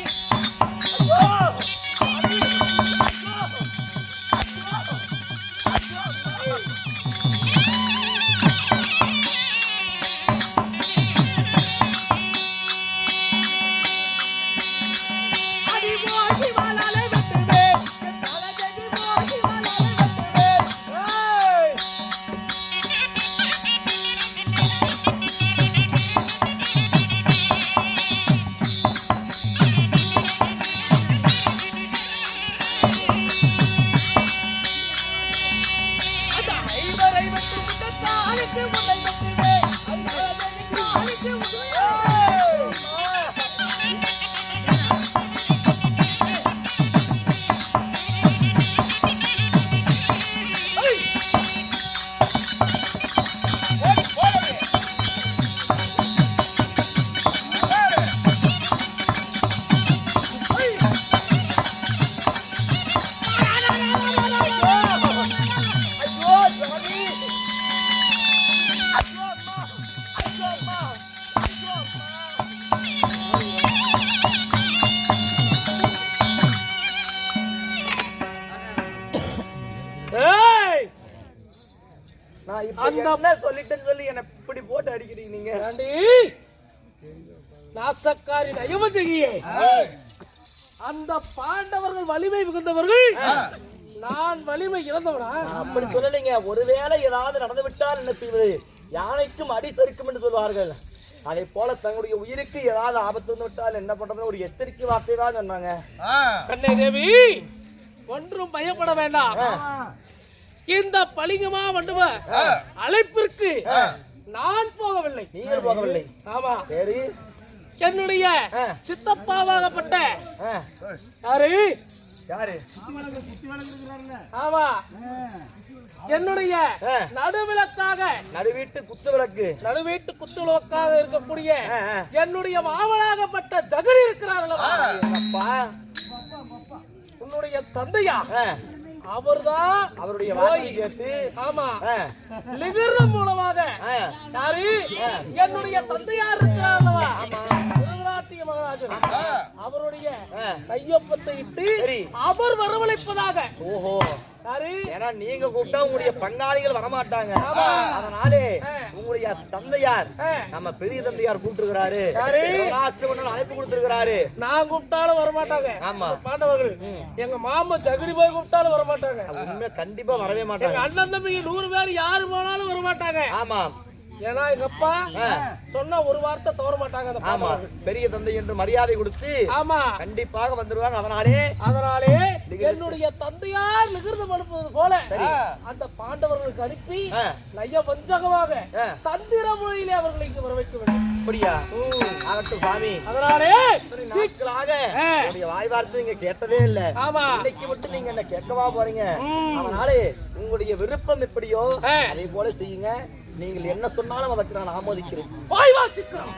Speaker 2: சொல்லிட்டேன்னு சொல்லி என்ன இப்படி போட்டு அடிக்கிறீங்க நீங்க.
Speaker 6: நாசக்காரி நயமஜகியே, அந்த பாண்டவர்கள் வலிமை மிகுந்தவர்கள், நான் வலிமை இழந்தவனா?
Speaker 2: அப்படி சொல்லலைங்க. ஒருவேளை ஏதாவது நடந்து விட்டால் என்ன செய்வது? யானைக்கும் அடி சரிக்கும் என்று சொல்வார்கள். அதே போல தங்களுடைய உயிருக்கு ஏதாவது ஆபத்து வந்து விட்டால் என்ன பண்றது? ஒரு எச்சரிக்கை வார்த்தை தான் சொன்னாங்க.
Speaker 6: கண்ணை தேவி, ஒன்றும் பயப்பட வேண்டாம். இந்த பளிங்கமா மண்டப அழைப்பிற்கு நான் போகவில்லை.
Speaker 2: நீங்கள் போகவில்லை?
Speaker 6: ஆமா.
Speaker 2: சரி.
Speaker 6: என்னுடைய சித்தப்பாவாகப்பட்ட யாரு? ஆமா, என்னுடைய நடுவிளக்காக,
Speaker 2: நடுவீட்டு
Speaker 6: குத்துவிளக்காக இருக்கக்கூடிய என்னுடைய மாமனாகப்பட்ட ஜகரி இருக்கிறார்களா? உன்னுடைய தந்தையா? அவர்தான். அவருடைய வார்த்தை கேட்டு, ஆமா, லிகிர்தம் மூலமாக யாரு? என்னுடைய தந்தையார் இருக்கிறார்களா? திருநாட்டிய மகாராஜன். அவருடைய கையொப்பத்தை இட்டு அவர் வரவழைப்பதாக.
Speaker 2: ஓஹோ. ஏன்னா நீங்க கூப்பிட்டா உங்களுடைய பங்காளிகள் வரமாட்டாங்க. அதனாலே உங்களுடைய தந்தையார், நம்ம பெரிய தந்தையார் கூப்பிட்டுருக்கிறாரு, அழைப்பு கொடுத்திருக்கிறாரு.
Speaker 6: நான் கூப்பிட்டாலும் வரமாட்டாங்க.
Speaker 2: ஆமா,
Speaker 6: பாண்டவர்கள். எங்க மாமா ஜகரி போய் கூப்பிட்டாலும் வரமாட்டாங்க.
Speaker 2: உண்மை, கண்டிப்பா வரவே மாட்டாங்க.
Speaker 6: அண்ணன் தம்பி 100 பேர் யாரு போனாலும் வரமாட்டாங்க.
Speaker 2: ஆமா,
Speaker 6: ஏன்னா எங்க அப்பா சொன்னா ஒரு வார்த்தை தவற மாட்டாங்க.
Speaker 2: ஆமா, பெரிய தந்தை என்று மரியாதை கொடுத்து
Speaker 6: ஆமா
Speaker 2: கண்டிப்பாக வந்துருவாங்க. அதனாலே
Speaker 6: என்னுடைய தந்தையார் லிகிர்தம் அனுப்புவது போல அந்த பாண்டவர்களுக்கு அனுப்பி நய வஞ்சகமாக தந்திர முறையிலே அவர்களை இங்கு வர வைக்க வேண்டும்.
Speaker 2: அப்படியா? ஆகட்டும் சாமி.
Speaker 6: அதனாலே
Speaker 2: சீக்கிரமாக வாய் வார்த்தை நீங்க கேட்டதே இல்ல.
Speaker 6: ஆமா,
Speaker 2: இன்னைக்கு மட்டும் நீங்க என்ன கேட்கவா போறீங்க? அதனாலே உங்களுடைய விருப்பம் எப்படியோ அதே போல செய்யுங்க. நீங்கள் என்ன சொன்னாலும் அதற்கு நான் ஆமோதிக்கிறேன்.
Speaker 6: வாய் வாசிக்கிறோம்.